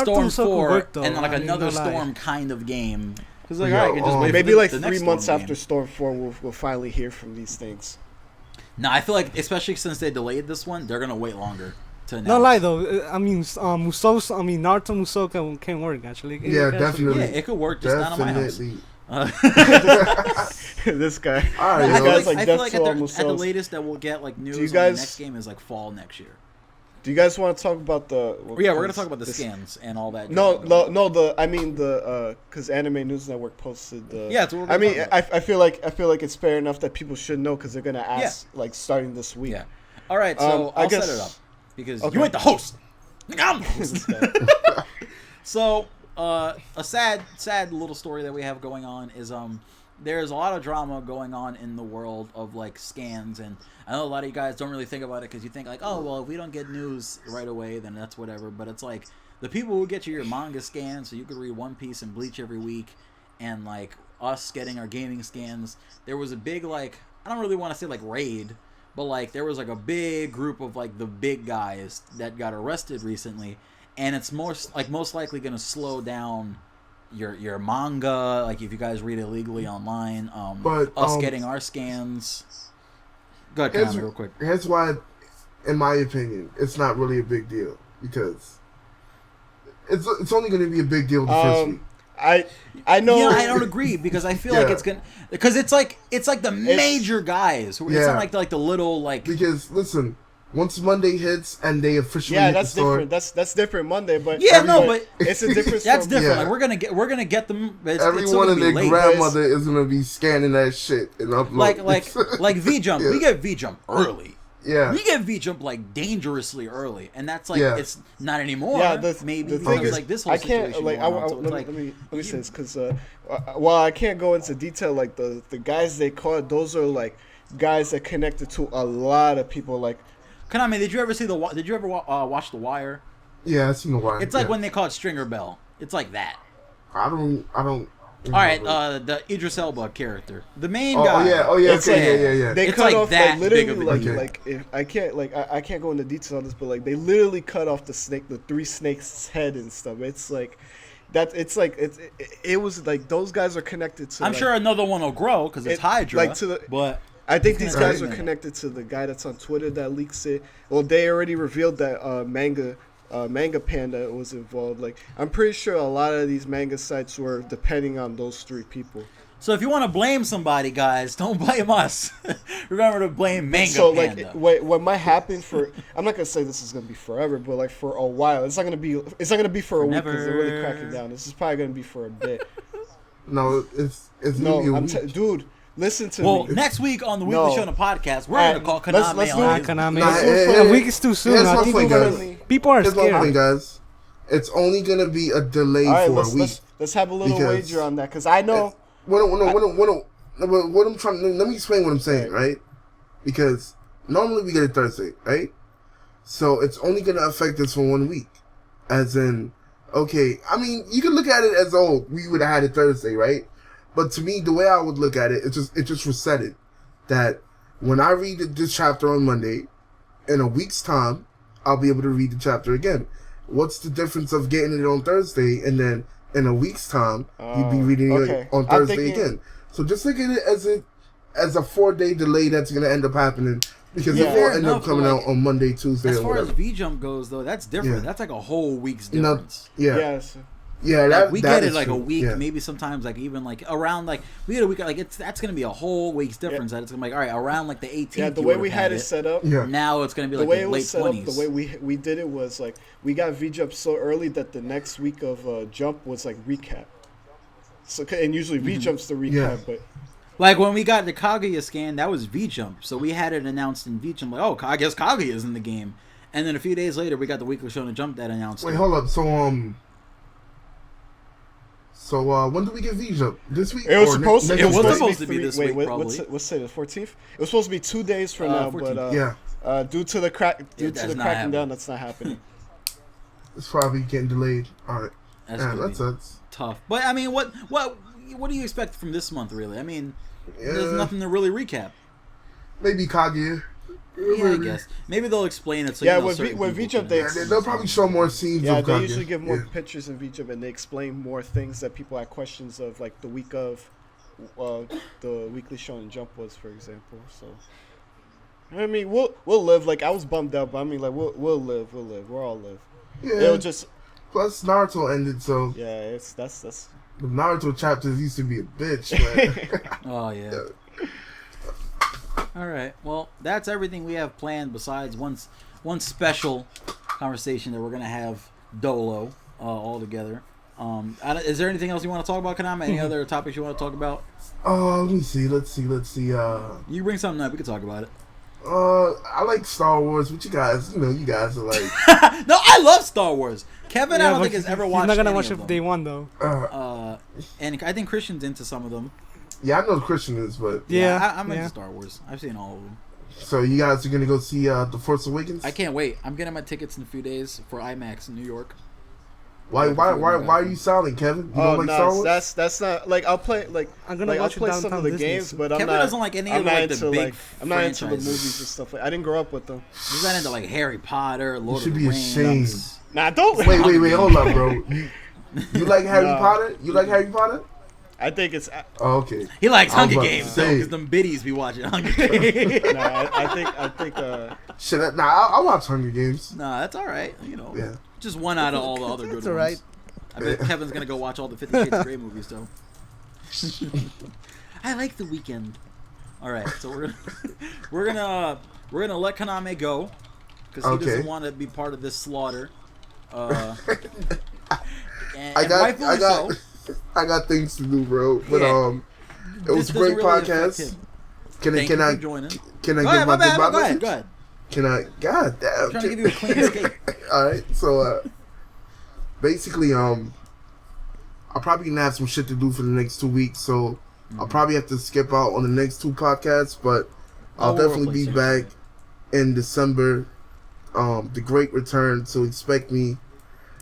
Storm 4 and like another Storm kind of game. Because, like, all right, you can just wait maybe for like the 3 next months Storm after game. Storm 4, we'll finally hear from these things. No, I feel like, especially since they delayed this one, they're going to wait longer to announce. No lie though, I mean, Naruto Musou can work actually. Yeah, definitely. Yeah, it could work, just not in my house. This guy. All right, I feel guys like, like I feel Death like to at all the Musous. latest that we'll get like news you on guys- the next game is like fall next year. Do you guys want to talk about the? Yeah, we're gonna talk about the scans and all that. No. I mean the because Anime News Network posted the. Yeah, that's what we're I gonna mean, talk I feel like it's fair enough that people should know because they're gonna ask like starting this week. Yeah. All right, so I I'll guess- set it up because Okay. you ain't the host. I'm the host. So, a sad little story that we have going on is there's a lot of drama going on in the world of like scans, and I know a lot of you guys don't really think about it because you think like, oh well, if we don't get news right away, then that's whatever. But it's like the people who get you your manga scans, so you could read One Piece and Bleach every week, and like us getting our gaming scans. There was a big like, I don't really want to say like raid, but like there was like a big group of like the big guys that got arrested recently, and it's most likely going to slow down your manga, like if you guys read illegally online, But, us getting our scans. Go ahead, Here's, Connor, real quick. here's why, in my opinion, it's not really a big deal because it's only going to be a big deal the first week. I know. Yeah, I don't agree because I feel like it's gonna because it's like the major guys. It's Yeah. not like the little like. Because listen, once Monday hits and they officially Yeah, hit that's the store, different. That's different Monday, but Yeah, no, but it's a difference. that's from, different. Yeah. Like we're gonna get them. It's everyone still and gonna their be late. grandmother is going to be scanning that shit and uploading. Like V Jump. Yeah. We get V Jump early. Yeah. We get V Jump like dangerisly early, and that's like Yeah. it's not anymore. Yeah, maybe the because thing is, like this whole I can't situation like. going on, so it's Let me say this because while I can't go into detail, like the guys they caught, those are like guys that connected to a lot of people. Like, Konami, did you ever see Did you ever watch The Wire? Yeah, I've seen the wire. It's like yeah. when they caught Stringer Bell. It's like that. I don't. All right, the Idris Elba character, the main Oh guy. yeah. It's Okay, yeah. they It's cut like off that like big literally of a like deal. if I can't go into details on this, but like they literally cut off the 3 snakes' head and stuff. It's like that. It's like it was like those guys are connected to. I'm like, sure another one will grow because it's Hydra. like to the- but I think these guys are Right. connected to the guy that's on Twitter that leaks it. Well, they already revealed that Manga Panda was involved. Like, I'm pretty sure a lot of these manga sites were depending on those 3 people. so if you want to blame somebody, guys, don't blame us. Remember to blame Manga So Panda. like, what might happen for? I'm not gonna say this is gonna be forever, but like for a while, it's not gonna be for a week because they're really cracking down. This is probably gonna be for a bit. No, it's No, gonna be a I'm week. dude. Listen to Well, me. next week on the Weekly No. Shonen podcast, we're Alright, gonna call let's Konami do on it. his- Konami. Nah, A week is too soon. here's I my think point, people, guys. people are Here's my point, scared. guys. It's only gonna be a delay All right, for a week. let's have a little Because- wager on that because I know. What I'm trying. Let me explain what I'm saying, right? Because normally we get it Thursday, right? So it's only gonna affect us for 1 week, as in, okay. I mean, you can look at it as we would have had it Thursday, right? But to me, the way I would look at it, it just reset it. That when I read this chapter on Monday, in a week's time, I'll be able to read the chapter again. What's the difference of getting it on Thursday and then in a week's time you'd be reading okay. it on I'm Thursday thinking- again? So just look at it as a 4-day delay that's gonna end up happening because Yeah. it will Fair end enough, up coming but, out like, on Monday, Tuesday, As or far as whatever. V Jump goes, though, that's different. Yeah. That's like a whole week's No, difference. yeah. Yes. Yeah, Like, we get it is like true. a week, Yeah. maybe sometimes like even like around like we get a week like that's gonna be a whole week's difference. That it's gonna be like all right around like the 18th. Yeah, the way we had it set up. Yeah. Now it's gonna be The like way the it late was set 20s. up, the way we did it was like we got V Jump so early that the next week of Jump was like recap. So and usually V Jump's the recap, Yeah. but Like when we got the Kaguya scan, that was V Jump, so we had it announced in V Jump like, oh, I guess Kaguya's in the game, and then a few days later we got the Weekly Shonen Jump that announced. Wait, it. hold up. So when do we get V-Jump? This week? it was or supposed to. next It week? was supposed supposed to be this week, Wait, probably. what's say the 14th? It was supposed to be 2 days from now, 14th. but Yeah, due to the cracking that's not down, happening. that's not happening. it's probably getting delayed. All right. That's Yeah, gonna that be sucks. tough. But I mean, what do you expect from this month, really? I mean, there's Yeah. nothing to really recap. Maybe Kaguya. Yeah, I guess maybe they'll explain it. So Yeah, you know, with certain with people V-Jump, can- Yeah, they'll probably show more scenes Yeah, of they Kaguya. usually give more Yeah. pictures in VTube and they explain more things that people had questions of, like the week of the Weekly Shonen Jump was, for example. So, I mean, we'll live. Like I was bummed out, but I mean, like we'll live. We'll all live. Yeah. It'll just Plus, Naruto ended, so yeah. That's the Naruto chapters used to be a bitch. But Oh yeah. All right. Well, that's everything we have planned. Besides one special conversation that we're gonna have Dolo all together. Is there anything else you want to talk about, Kanama? Any other topics you want to talk about? let me see. Let's see. You bring something up. We can talk about it. I like Star Wars, but you guys are like, No, I love Star Wars. Kevin, I Yeah, don't but think has ever watched. He's not gonna any watch of it them. day one though. And I think Christian's into some of them. yeah, I know Christian is, but Yeah, I'm into yeah. Star Wars. I've seen all of them. so you guys are gonna go see The Force Awakens? I can't wait. I'm getting my tickets in a few days for IMAX in New York. Why are you silent, Kevin? You don't like Star Wars? that's not like I'll play like I'm gonna I'll watch it play some downtown of the Disney games, soon. but I'm Kevin not. doesn't like any I'm of not like the into big I'm not into the franchises. movies and stuff. I didn't grow up with them. He's not into like Harry Potter, Lord should of be the Rings. ashamed. Nah, don't. Wait, hold up, bro. You like Harry No. Potter? You like Harry Potter? I think it's. Oh, okay. He likes I was Hunger about to Games though, say. because them biddies be watching Hunger Games. Nah, I think. Shit, I'll watch Hunger Games. Nah, that's all right. You know, Yeah. just one out of all the other good That's ones. all right. I bet Kevin's gonna go watch all the 50 Shades of Grey movies though. I like The Weeknd. All right, so we're gonna let Kaname go because he Okay. doesn't want to be part of this slaughter. And I rightfully got so. I got things to do, bro. But Yeah. it was This a great doesn't really affect podcast. him. Can Thank I you for joining. can I Go give ahead, my my bad. goodbye Go ahead. message? Go ahead. Can I? God damn. I'm trying to give you a clean escape. All right. So basically, I'll probably gonna have some shit to do for the next 2 weeks. So I'll probably have to skip out on the next 2 podcasts, but I'll we'll definitely be replace back in December. The great return. So expect me.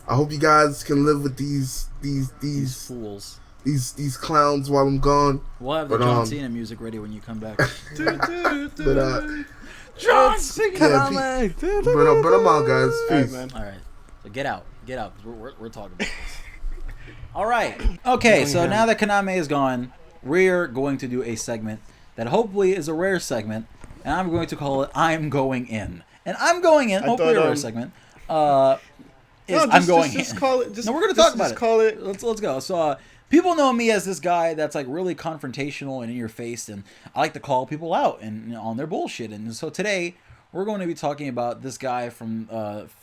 I hope you guys can live with these Fools. clowns while I'm gone. We'll have the But, John Cena music ready when you come back. But John Cena. yeah, but I'm out, guys. All right, Peace. man. All right, so get out, 'cause we're talking about this. All right, okay. So now that Kaname is gone, we're going to do a segment that hopefully is a rare segment, and I'm going to call it "I'm Going In." And I'm going in. Hopefully, thought, a rare segment. Is No, I'm going just in. call it. Just, No, we're gonna just- talk about just it. Call it. Let's go. So people know me as this guy that's like really confrontational and in your face, and I like to call people out and on their bullshit. And so today we're going to be talking about this guy from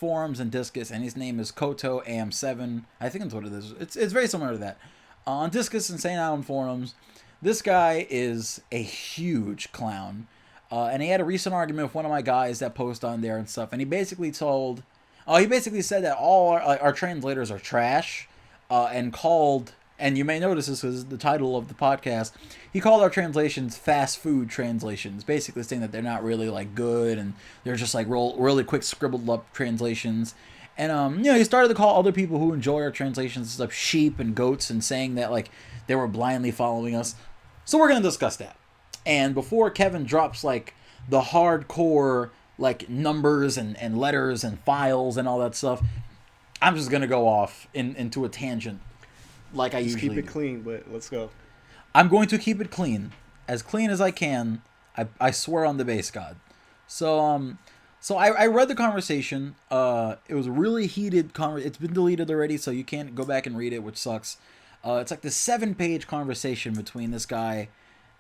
forums and Discus, and his name is Koto AM7. I think that's what it is. It's very similar to that. On Discus and St. Island forums, this guy is a huge clown. And he had a recent argument with one of my guys that post on there and stuff, and he basically said that all our translators are trash, and called, and you may notice this is the title of the podcast, he called our translations fast food translations, basically saying that they're not really like good, and they're just like really quick scribbled up translations. And he started to call other people who enjoy our translations and stuff sheep and goats, and saying that like they were blindly following us. So we're gonna discuss that. And before Kevin drops like the hardcore like numbers and letters and files and all that stuff, I'm just gonna go off into a tangent like I Just usually keep it do. clean, but let's go. I'm going to keep it clean as I can. I swear on the base god. So So I read the conversation. It was a really heated conversation. It's been deleted already, so you can't go back and read it, which sucks. It's like this 7-page conversation between this guy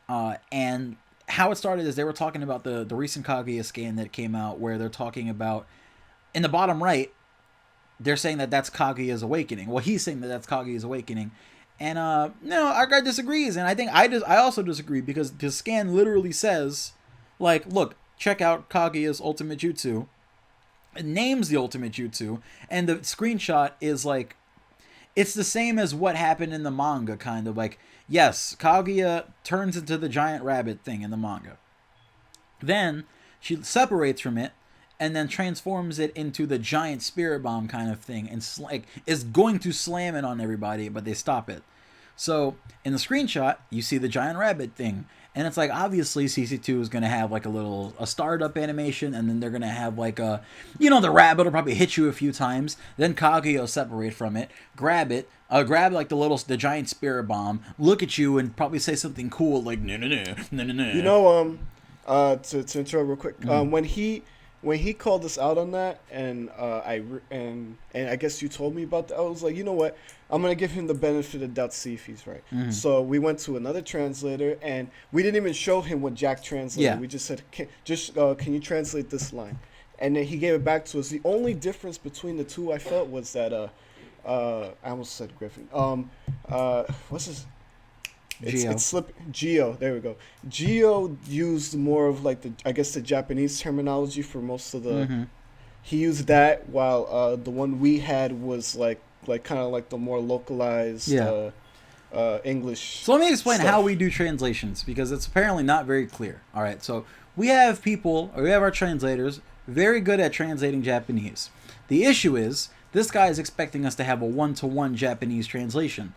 and how it started is they were talking about the recent Kaguya scan that came out, where they're talking about, in the bottom right, they're saying that that's Kaguya's awakening. Well, he's saying that that's Kaguya's awakening. And no, our guy disagrees, and I think I also disagree, because the scan literally says, like, look, check out Kaguya's ultimate jutsu. It names the ultimate jutsu, and the screenshot is like, it's the same as what happened in the manga, kind of like, yes, Kaguya turns into the giant rabbit thing in the manga. Then she separates from it, and then transforms it into the giant spirit bomb kind of thing, and is going to slam it on everybody, but they stop it. So in the screenshot, you see the giant rabbit thing, and it's like, obviously CC2 is going to have like a startup animation, and then they're going to have like the rabbit will probably hit you a few times, then Kaguya will separate from it, grab like the giant spirit bomb, look at you, and probably say something cool like no. You know, to interrupt real quick, when he called us out on that, and I guess you told me about that, I was like, you know what, I'm gonna give him the benefit of the doubt, see if he's right. Mm-hmm. So we went to another translator, and we didn't even show him what Jack translated. Yeah. We just said, can you translate this line? And then he gave it back to us. The only difference between the two, I felt, was that I almost said Griffin. What's his? It's slipping. Geo. There we go. Geo used more of like the Japanese terminology for most of the. Mm-hmm. He used that, while the one we had was like kind of like the more localized English. So let me explain how we do translations, because it's apparently not very clear. All right, so we have our translators very good at translating Japanese. The issue is this guy is expecting us to have a 1-to-1 Japanese translation.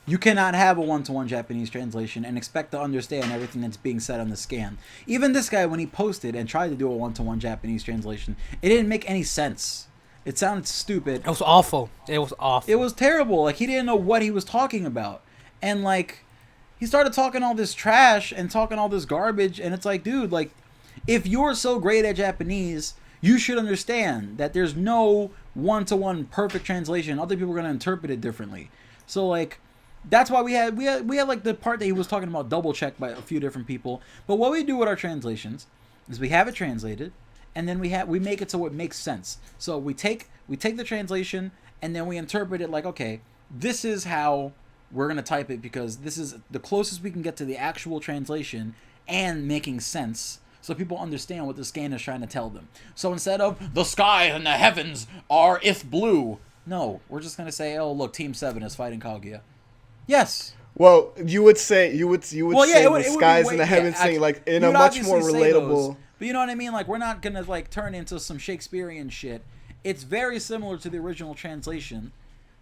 You cannot have a 1-to-1 Japanese translation and expect to understand everything that's being said on the scan. Even this guy, when he posted and tried to do a 1-to-1 Japanese translation, it didn't make any sense. It sounded stupid. It was awful. It was terrible. Like, he didn't know what he was talking about. And, like, he started talking all this trash and talking all this garbage, and it's like, dude, like, if you're so great at Japanese, you should understand that there's no 1-to-1 perfect translation. Other people are going to interpret it differently. So, like, that's why we had like the part that he was talking about double checked by a few different people. But what we do with our translations is we have it translated, and then we make it so it makes sense. So we take the translation, and then we interpret it like, okay, this is how we're going to type it, because this is the closest we can get to the actual translation and making sense, so people understand what the scan is trying to tell them. So instead of the sky and the heavens are blue, no, we're just going to say, oh, look, Team 7 is fighting Kaguya. Yes. Well, you would say the skies and the heavens thing, like, in a much more relatable. But you know what I mean? Like, we're not gonna like turn into some Shakespearean shit. It's very similar to the original translation,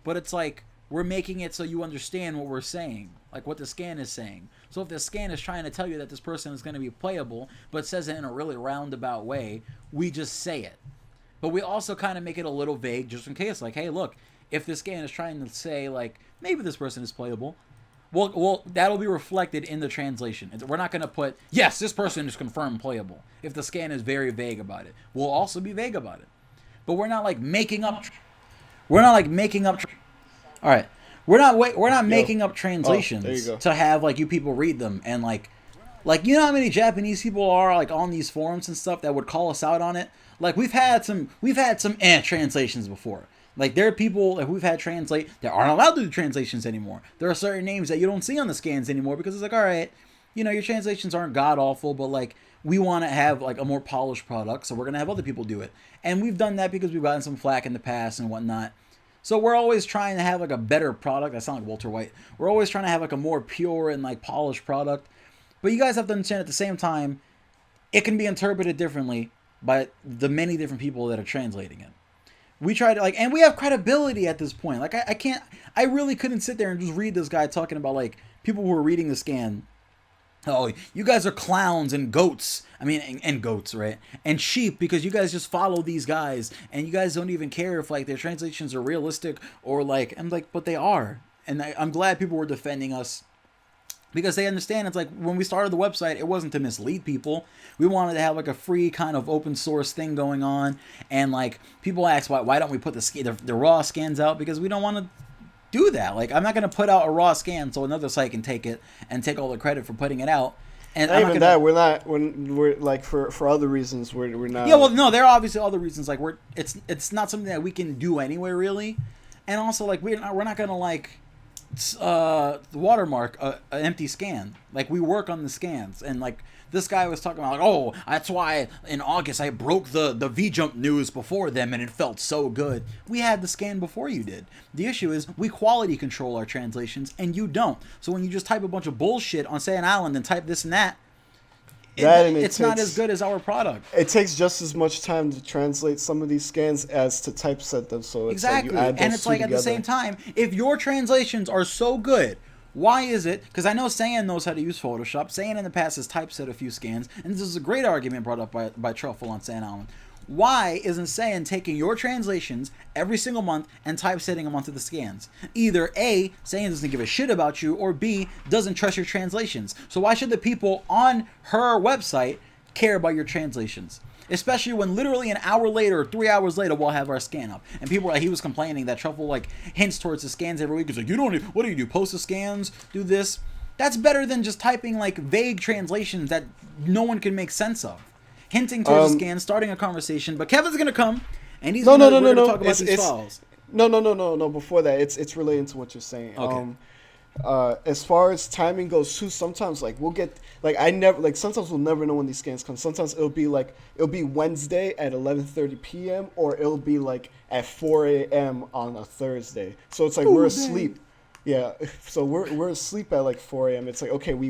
but it's like we're making it so you understand what we're saying, like what the scan is saying. So if the scan is trying to tell you that this person is going to be playable, but says it in a really roundabout way, we just say it. But we also kind of make it a little vague, just in case, like, hey, look, if this scan is trying to say, like, maybe this person is playable, well, that'll be reflected in the translation. We're not going to put, yes, this person is confirmed playable. If the scan is very vague about it, we'll also be vague about it. But we're not like making up. All right, we're not making up translations to have like you people read them, and like you know how many Japanese people are like on these forums and stuff that would call us out on it. Like we've had some translations before. Like, there are people that we've had translate that aren't allowed to do translations anymore. There are certain names that you don't see on the scans anymore, because it's like, all right, you know, your translations aren't god-awful, but, like, we want to have, like, a more polished product, so we're going to have other people do it. And we've done that because we've gotten some flack in the past and whatnot. So we're always trying to have, like, a better product. I sound like Walter White. We're always trying to have, like, a more pure and, like, polished product. But you guys have to understand, at the same time, it can be interpreted differently by the many different people that are translating it. We try to, like, and we have credibility at this point. Like, I really couldn't sit there and just read this guy talking about, like, people who are reading the scan. Oh, you guys are clowns and goats. I mean, and goats, right? And sheep, because you guys just follow these guys, and you guys don't even care if, like, their translations are realistic or, like, I'm like, but they are. And I'm glad people were defending us. Because they understand it's like when we started the website, it wasn't to mislead people. We wanted to have like a free kind of open source thing going on. And like people ask why don't we put the raw scans out? Because we don't want to do that. Like I'm not going to put out a raw scan so another site can take it and take all the credit for putting it out. And not even that, we're like for other reasons we're not. Yeah, well, no, there are obviously other reasons. Like it's not something that we can do anyway, really. And also like we're not going to like watermark an empty scan. Like we work on the scans, and like this guy was talking about like, oh, that's why in August I broke the V-Jump news before them and it felt so good. We had the scan before you did. The issue is we quality control our translations and you don't. So when you just type a bunch of bullshit on Sand Island and type this and that, it's not as good as our product. It takes just as much time to translate some of these scans as to typeset them. So it's exactly, like you add those and it's like together. At the same time, if your translations are so good, why is it? Because I know Sand knows how to use Photoshop. Sand in the past has typeset a few scans, and this is a great argument brought up by Truffle on Sand Island. Why isn't Sand taking your translations every single month and typesetting them onto the scans? Either A, Sand doesn't give a shit about you, or B, doesn't trust your translations. So why should the people on her website care about your translations? Especially when literally an hour later or 3 hours later we'll have our scan up. And people were like, he was complaining that Truffle like hints towards the scans every week. He's like, what do you do? Post the scans? Do this? That's better than just typing like vague translations that no one can make sense of. Hinting towards the scans, starting a conversation. But Kevin's gonna come and he's gonna talk about these files. No. Before that, it's relating to what you're saying. Okay. As far as timing goes too, sometimes like we'll get sometimes we'll never know when these scans come. Sometimes it'll be Wednesday at 11:30 p.m. or it'll be like at 4 a.m. on a Thursday. So it's like we're asleep. Yeah. So we're asleep at like 4 a.m. It's like, okay, we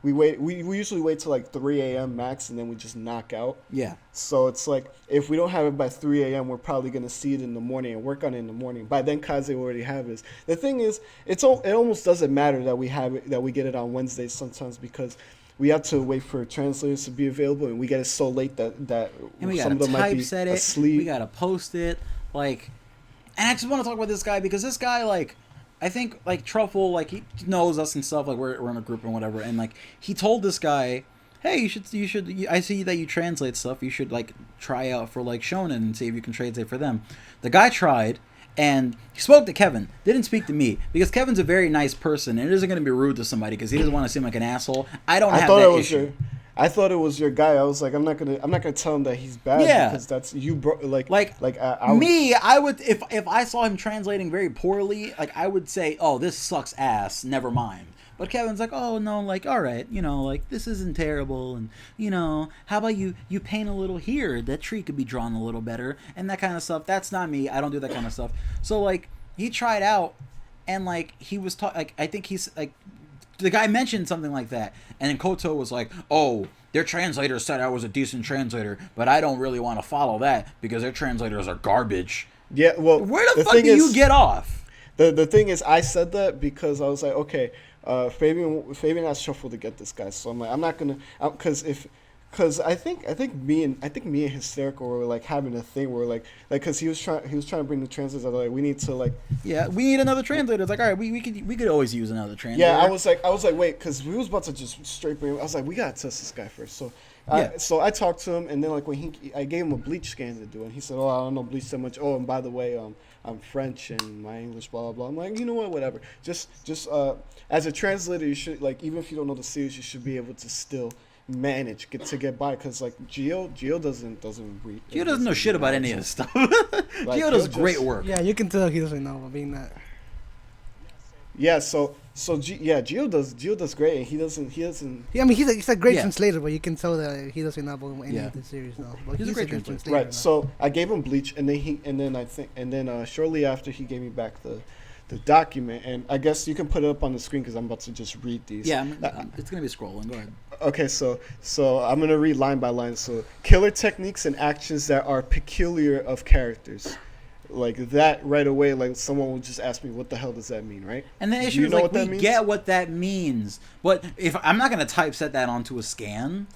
usually wait till like 3 a.m. max and then we just knock out. Yeah. So it's like if we don't have it by 3 a.m., we're probably gonna see it in the morning and work on it in the morning. By then, Kaze will already have it. The thing is, it almost doesn't matter that we have it, that we get it on Wednesdays sometimes, because we have to wait for translators to be available, and we get it so late that and we some of them might be asleep. We gotta post it, like, and I just want to talk about this guy because this guy, like, I think like Truffle, like he knows us and stuff, like we're in a group and whatever, and like he told this guy, hey, you should I see that you translate stuff, you should like try out for like Shonen and see if you can translate for them. The guy tried, and he spoke to Kevin, didn't speak to me, because Kevin's a very nice person and it isn't going to be rude to somebody because he doesn't want to seem like an asshole. I thought I thought it was your guy. I was like, I'm not gonna tell him that he's bad, because that's you, bro. I would if I saw him translating very poorly, like I would say, oh, this sucks ass, never mind. But Kevin's like, oh no, like all right, like this isn't terrible, and how about you paint a little here, that tree could be drawn a little better, and that kind of stuff. That's not me. I don't do that kind of stuff. So like he tried out, and like he was I think he's like. The guy mentioned something like that, and then Koto was like, oh, their translator said I was a decent translator, but I don't really want to follow that because their translators are garbage. Yeah, well, where the fuck do you get off? The thing is, I said that because I was like, okay, Fabian asked Shuffle to get this guy, so I'm like, I'm not gonna, because I think me and Hysterical were like having a thing where like because he was trying to bring the translators. Like, we need to like, yeah, we need another translator. It's like, all right, we could always use another translator. Yeah, I was like wait, because we was about to just straight bring him. I was like, we gotta test this guy first. So I talked to him, and then like when I gave him a bleach scan to do, and he said, oh, I don't know bleach so much. Oh, and by the way, I'm French and my English, blah blah blah. I'm like, you know what, whatever. Just as a translator, you should, like, even if you don't know the series, you should be able to still manage to get by, because like Gio doesn't know shit about any of this stuff. Gio does great work. Yeah, you can tell he doesn't know. I mean that. Yeah, Gio does great, and he doesn't. Yeah, I mean he's a great translator, but you can tell that he doesn't know about any of the series now. But he's a great translator. Right. Now. So I gave him Bleach, and then shortly after he gave me back the document, and I guess you can put it up on the screen because I'm about to just read these. Yeah, it's gonna be scrolling. Go ahead. Okay, so I'm gonna read line by line. So, killer techniques and actions that are peculiar of characters, like that right away. Like someone will just ask me, "What the hell does that mean?" Right? And the issue is like we get what that means, but if I'm not gonna typeset that onto a scan,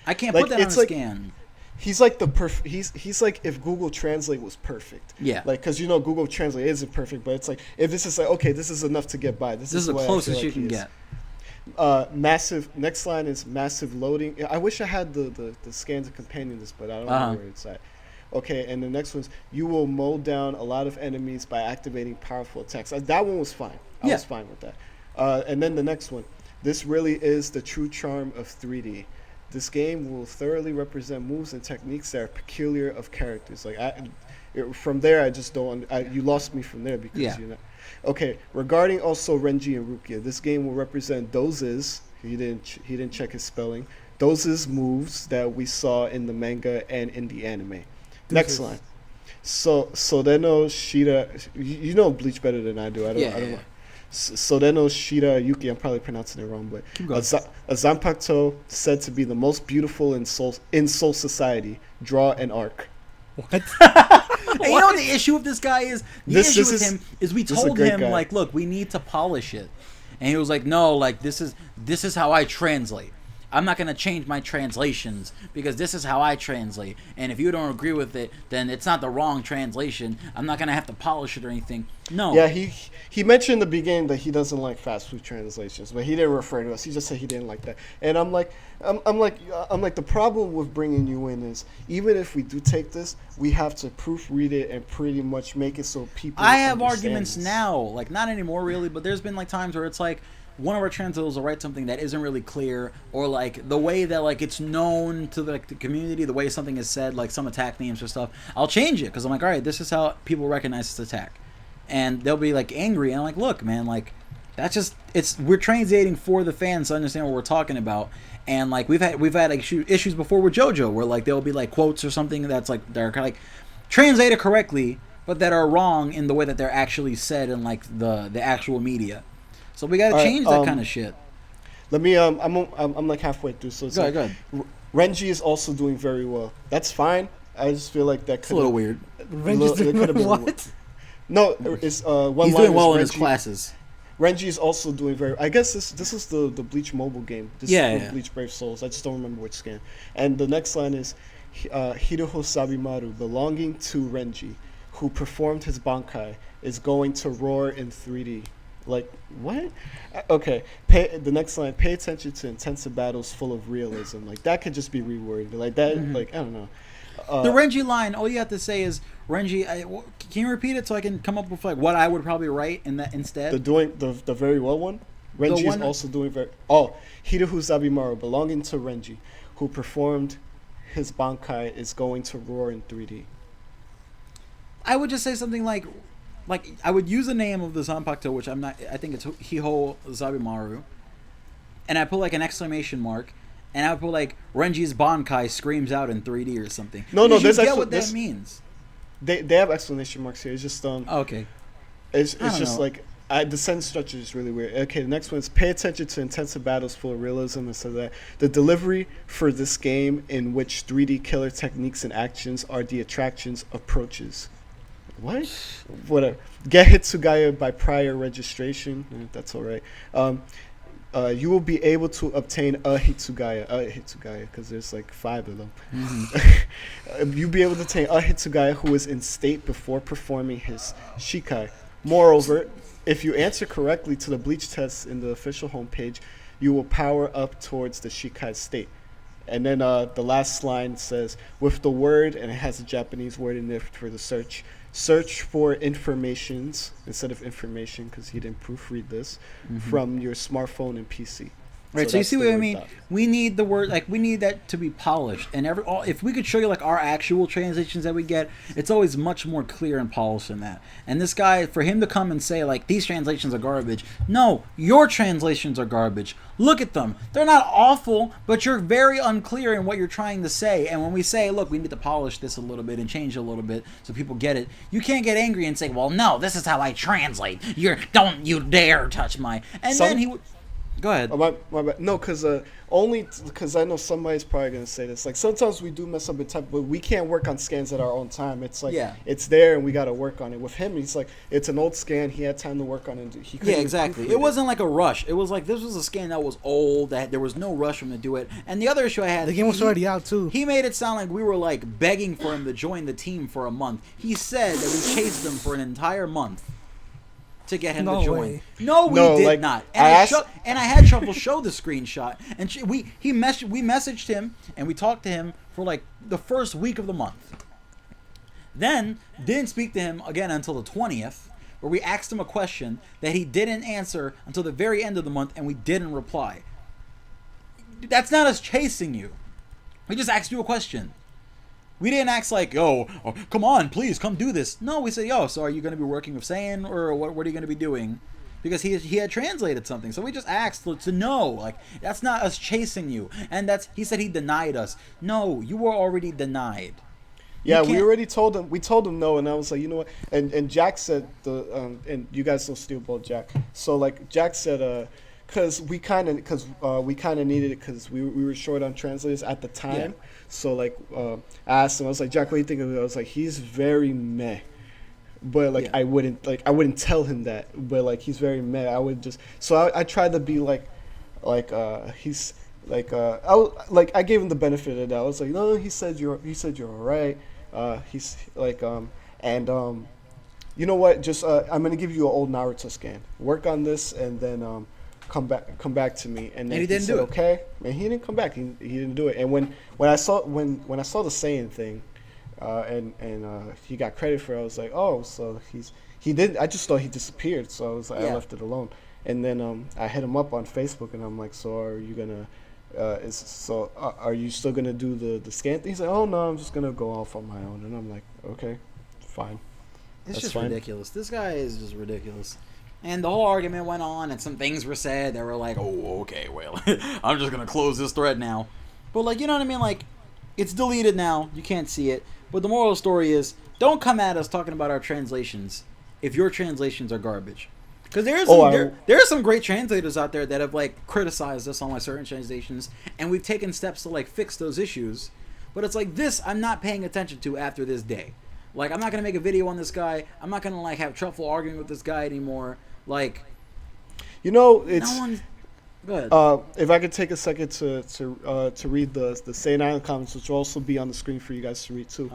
I can't put that on a scan. He's like he's like if Google Translate was perfect. Yeah. Like, because Google Translate isn't perfect, but it's like if this is like, okay, this is enough to get by. This is the closest you can get. Massive. Next line is massive loading. I wish I had the scan to companion this, but I don't know where it's at. Okay, and the next one's you will mow down a lot of enemies by activating powerful attacks. That one was fine. I was fine with that. And then the next one. This really is the true charm of 3D. This game will thoroughly represent moves and techniques that are peculiar of characters. Like from there, I just don't. You lost me from there because you're not. Okay, regarding also Renji and Rukia, this game will represent Doze's. He didn't check his spelling. Doze's moves that we saw in the manga and in the anime. Next line. Sodeno Shida. You know Bleach better than I do. I don't know. Sodeno Shida Yuki, I'm probably pronouncing it wrong, but a Zanpakuto said to be the most beautiful in Soul Society. Draw an arc. What? And you know what the issue with this guy is? The issue with him is we told him like, look, we need to polish it, and he was like, no, like this is how I translate. I'm not going to change my translations because this is how I translate. And if you don't agree with it, then it's not the wrong translation. I'm not going to have to polish it or anything. No. Yeah, he mentioned in the beginning that he doesn't like fast food translations, but he didn't refer to us. He just said he didn't like that. And I'm like, the problem with bringing you in is even if we do take this, we have to proofread it and pretty much make it so people. I have arguments now, like not anymore really, but there's been like times where it's like, one of our translators will write something that isn't really clear, or like the way that like it's known to the community, the way something is said, like some attack names or stuff, I'll change it because I'm like, all right, this is how people recognize this attack, and they'll be like angry, and I'm like, look, man, like that's just we're translating for the fans to understand what we're talking about, and like we've had like issues before with JoJo where like there'll be like quotes or something that's like they're kind of like translated correctly, but that are wrong in the way that they're actually said in like the actual media. So we gotta change that kind of shit. Let me. I'm like halfway through. So it's go ahead. Renji is also doing very well. That's fine. I just feel like that. It's a little weird. Renji's doing what? No, it's one. He's doing well in his classes. Renji is also doing very. I guess this is the Bleach mobile game. This is Bleach Brave Souls. I just don't remember which scan. And the next line is, Hiroho Sabimaru, belonging to Renji, who performed his Bankai, is going to roar in 3D. Like, what? Okay, the next line, pay attention to intensive battles full of realism. Like, that could just be reworded. Like, that, like, I don't know. The Renji line, all you have to say is, Renji, can you repeat it so I can come up with, like, what I would probably write in that instead? The very well one? Renji is also doing very... Oh, Hirohu Zabimaru, belonging to Renji, who performed his Bankai, is going to roar in 3D. I would just say something like I would use the name of the Zanpakuto, which I'm not. I think it's Hiho Zabimaru, and I put like an exclamation mark, and I would put like Renji's Bankai screams out in 3D or something. No, there's get what that means. They have exclamation marks here. It's just okay. It's just like the sentence structure is really weird. Okay, the next one is pay attention to intensive battles full of realism, and so that the delivery for this game in which 3D killer techniques and actions are the attractions approaches. What? Whatever. Get Hitsugaya by prior registration. That's all right. You will be able to obtain a Hitsugaya, because there's like 5 of them. Mm-hmm. You'll be able to obtain a Hitsugaya who is in state before performing his Shikai. Moreover, if you answer correctly to the Bleach test in the official homepage, you will power up towards the Shikai state. And then the last line says, with the word, and it has a Japanese word in there for the search for informations instead of information, because he didn't proofread this, from your smartphone and PC. Right, so you see what I mean? We need the word, like, we need that to be polished. And if we could show you, like, our actual translations that we get, it's always much more clear and polished than that. And this guy, for him to come and say, like, these translations are garbage. No, your translations are garbage. Look at them. They're not awful, but you're very unclear in what you're trying to say. And when we say, look, we need to polish this a little bit and change it a little bit so people get it, you can't get angry and say, well, no, this is how I translate. Don't you dare touch my... And then he would... Go ahead. My bad. No, only because I know somebody's probably gonna say this. Like, sometimes we do mess up in type, but we can't work on scans at our own time. It's like it's there and we gotta work on it. With him, he's like, it's an old scan. He had time to work on it. He couldn't exactly. It wasn't like a rush. It was like this was a scan that was old. That there was no rush for him to do it. And the other issue I had, the game was already out too. He made it sound like we were like begging for him to join the team for a month. He said that we chased him for an entire month. to get him No to join. way. No, we No, did like, not. I And I had Truffle show the screenshot, and we messaged him and we talked to him for like the first week of the month. Then didn't speak to him again until the 20th, where we asked him a question that he didn't answer until the very end of the month, and we didn't reply. That's not us chasing you. We just asked you a question. We didn't ask like, yo, oh, come on, please, come do this. No, we said, yo, so are you going to be working with Saiyan, or what are you going to be doing? Because he had translated something. So we just asked to know. Like, that's not us chasing you. And he said he denied us. No, you were already denied. Yeah, we already told him. We told him no, and I was like, you know what? And Jack said and you guys don't steal ball, Jack. So like Jack said, because we kind of needed it because we were short on translators at the time. Yeah. So like I asked him, I was like, Jack, what do you think of it? I was like, he's very meh. But like I wouldn't tell him that. But like he's very meh. I would just I tried to be he's like I gave him the benefit of the doubt. I was like, no, he said you're all right. He's like you know what? Just I'm gonna give you an old Naruto scan. Work on this and then come back to me. And then he didn't do it. Okay, and he didn't come back. He didn't do it. And when I saw the Saiyan thing, and he got credit for it, I was like, oh, so he didn't. I just thought he disappeared, so I was like, I left it alone. And then I hit him up on Facebook, and I'm like, so are you gonna? Are you still gonna do the scan thing? He's like, oh no, I'm just gonna go off on my own. And I'm like, okay, fine. It's just ridiculous. This guy is just ridiculous. And the whole argument went on, and some things were said that were like, oh, okay, well, I'm just gonna close this thread now. But like, you know what I mean? Like, it's deleted now. You can't see it. But the moral of the story is, don't come at us talking about our translations if your translations are garbage. Because there are some great translators out there that have like criticized us on like certain translations, and we've taken steps to like fix those issues. But it's like this, I'm not paying attention to after this day. Like, I'm not gonna make a video on this guy. I'm not gonna like have Truffle arguing with this guy anymore. Like, you know, it's. No one's... Go ahead. If I could take a second to read the Saiyan Island comments, which will also be on the screen for you guys to read too.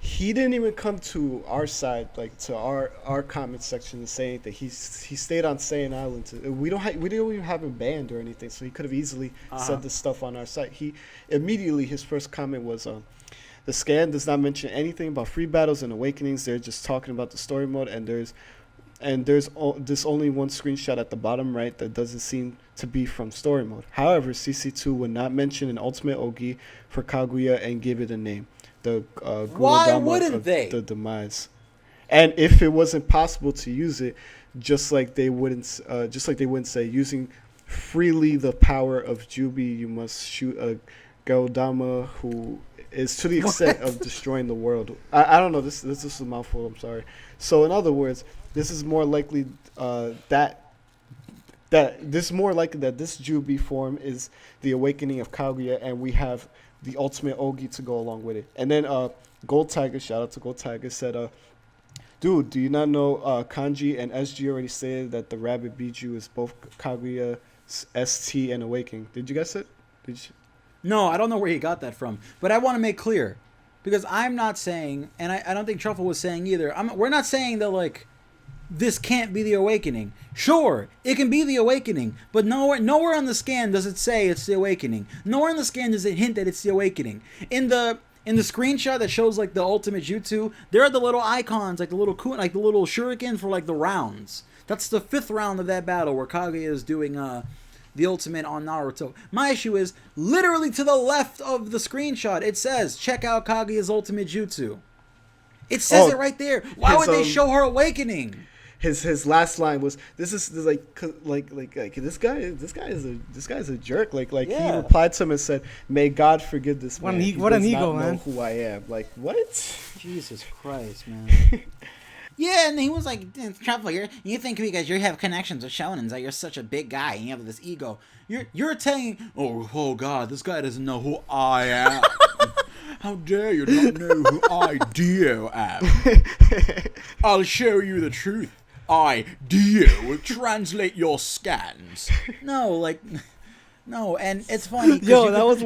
He didn't even come to our side, like to our comment section, to say anything. He stayed on Saiyan Island. We don't even have him banned or anything, so he could have easily said this stuff on our site. His first comment was, the scan does not mention anything about free battles and awakenings. They're just talking about the story mode, and there's this only one screenshot at the bottom right that doesn't seem to be from story mode. However, CC2 would not mention an ultimate Ogi for Kaguya and give it a name. The Why wouldn't they? The demise. And if it wasn't possible to use it, just like they wouldn't say using freely the power of Jubi, you must shoot a Gaodama who is to the extent of destroying the world. I don't know. This is a mouthful. I'm sorry. So in other words, this is more likely that this Jubi form is the awakening of Kaguya, and we have the ultimate Ogi to go along with it. And then Gold Tiger, shout out to Gold Tiger, said, dude, do you not know Kanji and SG already stated that the Rabbit Biju is both Kaguya, ST, and Awakening? Did you guys say it? No, I don't know where he got that from. But I want to make clear, because I'm not saying, and I don't think Truffle was saying either, we're not saying that, like, this can't be the Awakening. Sure, it can be the Awakening, but nowhere on the scan does it say it's the Awakening. Nowhere on the scan does it hint that it's the Awakening. In the screenshot that shows like the ultimate jutsu, there are the little icons, like the little shuriken for like the rounds. That's the 5th round of that battle where Kaguya is doing the ultimate on Naruto. My issue is literally to the left of the screenshot. It says, "Check out Kaguya's ultimate jutsu." It says it right there. Why would they show her awakening? His last line was, this is like this guy is a jerk. Like he replied to him and said, "May God forgive this man. What an ego, man. man. Know who I am." Like, what? Jesus Christ, man. Yeah, and he was like, Truffle, you think because you have connections with Shonens that you're such a big guy and you have this ego. You're telling, oh God, this guy doesn't know who I am. How dare you not know who I do am? I'll show you the truth. I will translate your scans. No, like, No, and it's funny. Yo, that was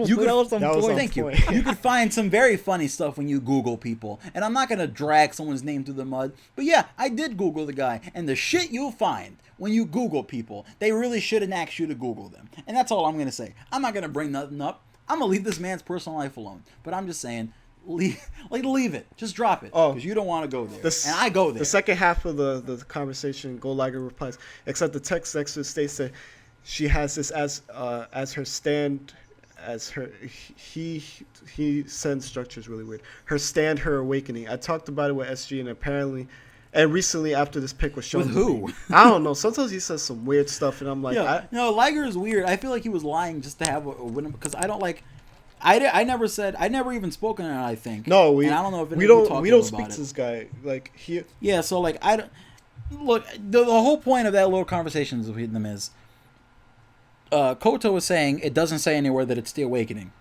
some that was point. on Thank you. point. You could find some very funny stuff when you Google people. And I'm not going to drag someone's name through the mud. But yeah, I did Google the guy. And the shit you'll find when you Google people, they really shouldn't ask you to Google them. And that's all I'm going to say. I'm not going to bring nothing up. I'm going to leave this man's personal life alone. But I'm just saying, leave it. Just drop it. Because you don't want to go there. And I go there. The second half of the conversation, Gold Liger replies, except the text next to it states that she has this as her stand, as her he sends structures really weird. Her stand, her awakening. I talked about it with SG, and apparently, and recently after this pic was shown. With who? I don't know. Sometimes he says some weird stuff, and I'm like, yeah, no, Liger is weird. I feel like he was lying just to have a win because I don't like. I never even spoken on it. I think. No, and I don't know if we don't about speak to this guy like he. Yeah, so like I don't look. The whole point of that little conversation with them is. Koto was saying it doesn't say anywhere that it's the awakening.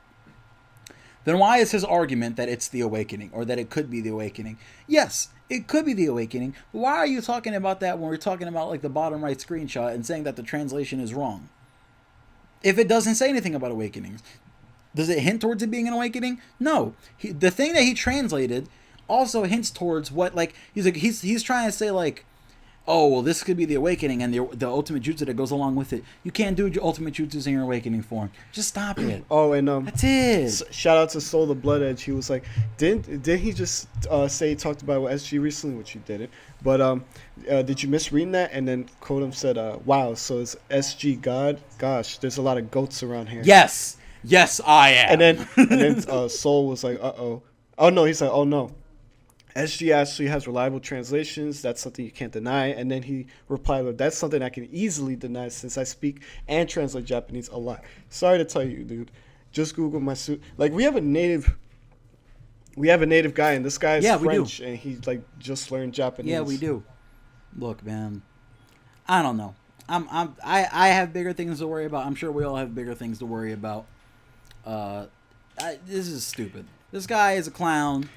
Then why is his argument that it's the awakening or that it could be the awakening? Yes, it could be the awakening. But why are you talking about that when we're talking about like the bottom right screenshot and saying that the translation is wrong? If it doesn't say anything about awakenings, does it hint towards it being an awakening? No. The thing that he translated also hints towards what like he's trying to say like. Oh, well, this could be the awakening and the ultimate jutsu that goes along with it. You can't do ultimate jutsus in your awakening form. Just stop it. Oh, and that's it. Shout out to Soul the Blood Edge. He was like, didn't he just say he talked about with SG recently, which he didn't. But did you misread that? And then Kodum said, wow, so it's SG God? Gosh, there's a lot of goats around here. Yes, I am. And then Soul was like, uh-oh. Oh, no, he's like, oh, no. SG actually has reliable translations. That's something you can't deny. And then he replied, well, that's something I can easily deny since I speak and translate Japanese a lot. Sorry to tell you, dude. Just Google my suit. Like, we have a native guy, and this guy is French, and he, like, just learned Japanese. Yeah, we do. Look, man, I don't know. I have bigger things to worry about. I'm sure we all have bigger things to worry about. This is stupid. This guy is a clown.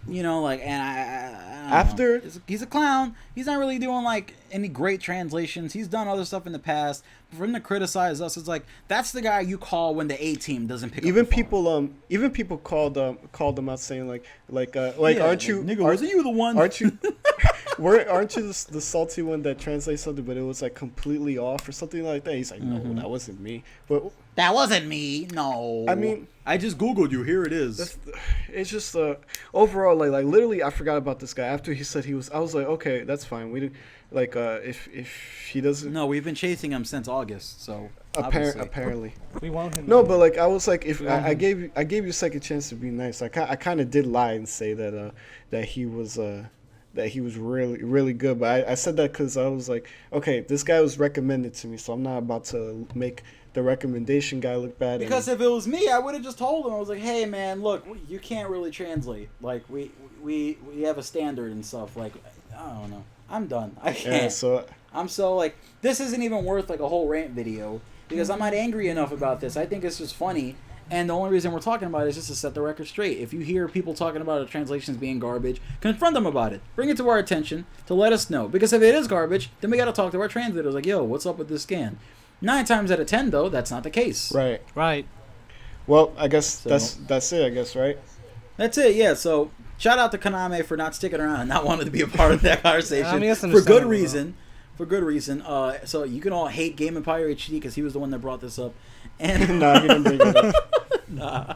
You know, like, and I don't know. He's a clown. He's not really doing like any great translations. He's done other stuff in the past. For him to criticize us, it's like that's the guy you call when the A team doesn't pick up the phone. Even people called them out saying like yeah, aren't you nigga, wasn't you the one? Aren't you aren't you the salty one that translates something but it was like completely off or something like that? He's like, no, that wasn't me. But that wasn't me. No. I mean, I just Googled you. Here it is. It's just overall like literally I forgot about this guy after he said he was. I was like, okay, that's fine. We didn't like if he doesn't. No, we've been chasing him since August. So apparently we want him. No, but like I was like, if I gave you a second chance to be nice. I kind of did lie and say that he was really really good. But I said that because I was like, okay, this guy was recommended to me, so I'm not about to make the recommendation guy look bad. Because if it was me, I would have just told him. I was like, hey man, look, you can't really translate. Like we have a standard and stuff. Like I don't know. I'm done. I can't. Yeah, so I'm so like this isn't even worth like a whole rant video because I'm not angry enough about this. I think it's just funny. And the only reason we're talking about it is just to set the record straight. If you hear people talking about the translations being garbage, confront them about it. Bring it to our attention to let us know. Because if it is garbage, then we got to talk to our translators. Like, yo, what's up with this scan? 9 times out of 10, though, that's not the case. Right. Well, I guess that's it. I guess right. That's it. Yeah. So shout out to Kaname for not sticking around and not wanting to be a part of that conversation. I mean, for good reason. For good reason. So you can all hate Game Empire HD because he was the one that brought this up. And no, he didn't bring it up. Nah.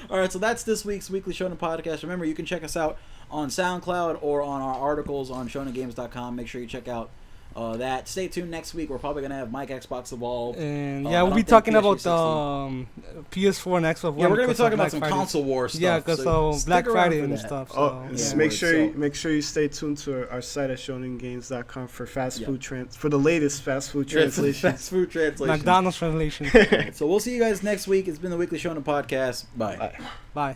All right, so that's this week's Weekly Shonen Podcast. Remember, you can check us out on SoundCloud or on our articles on ShonenGameZ.com. Make sure you check out that. Stay tuned next week. We're probably going to have Mike Xbox Evolved. And we'll be talking about PS4 and Xbox One. Yeah, we're going to be talking about some console war stuff. Yeah, because Black Friday and stuff. So. Make sure you stay tuned to our site at ShonenGames.com for for the latest fast food translations. Fast food translation. McDonald's translation. So we'll see you guys next week. It's been the Weekly Shonen Podcast. Bye. Bye.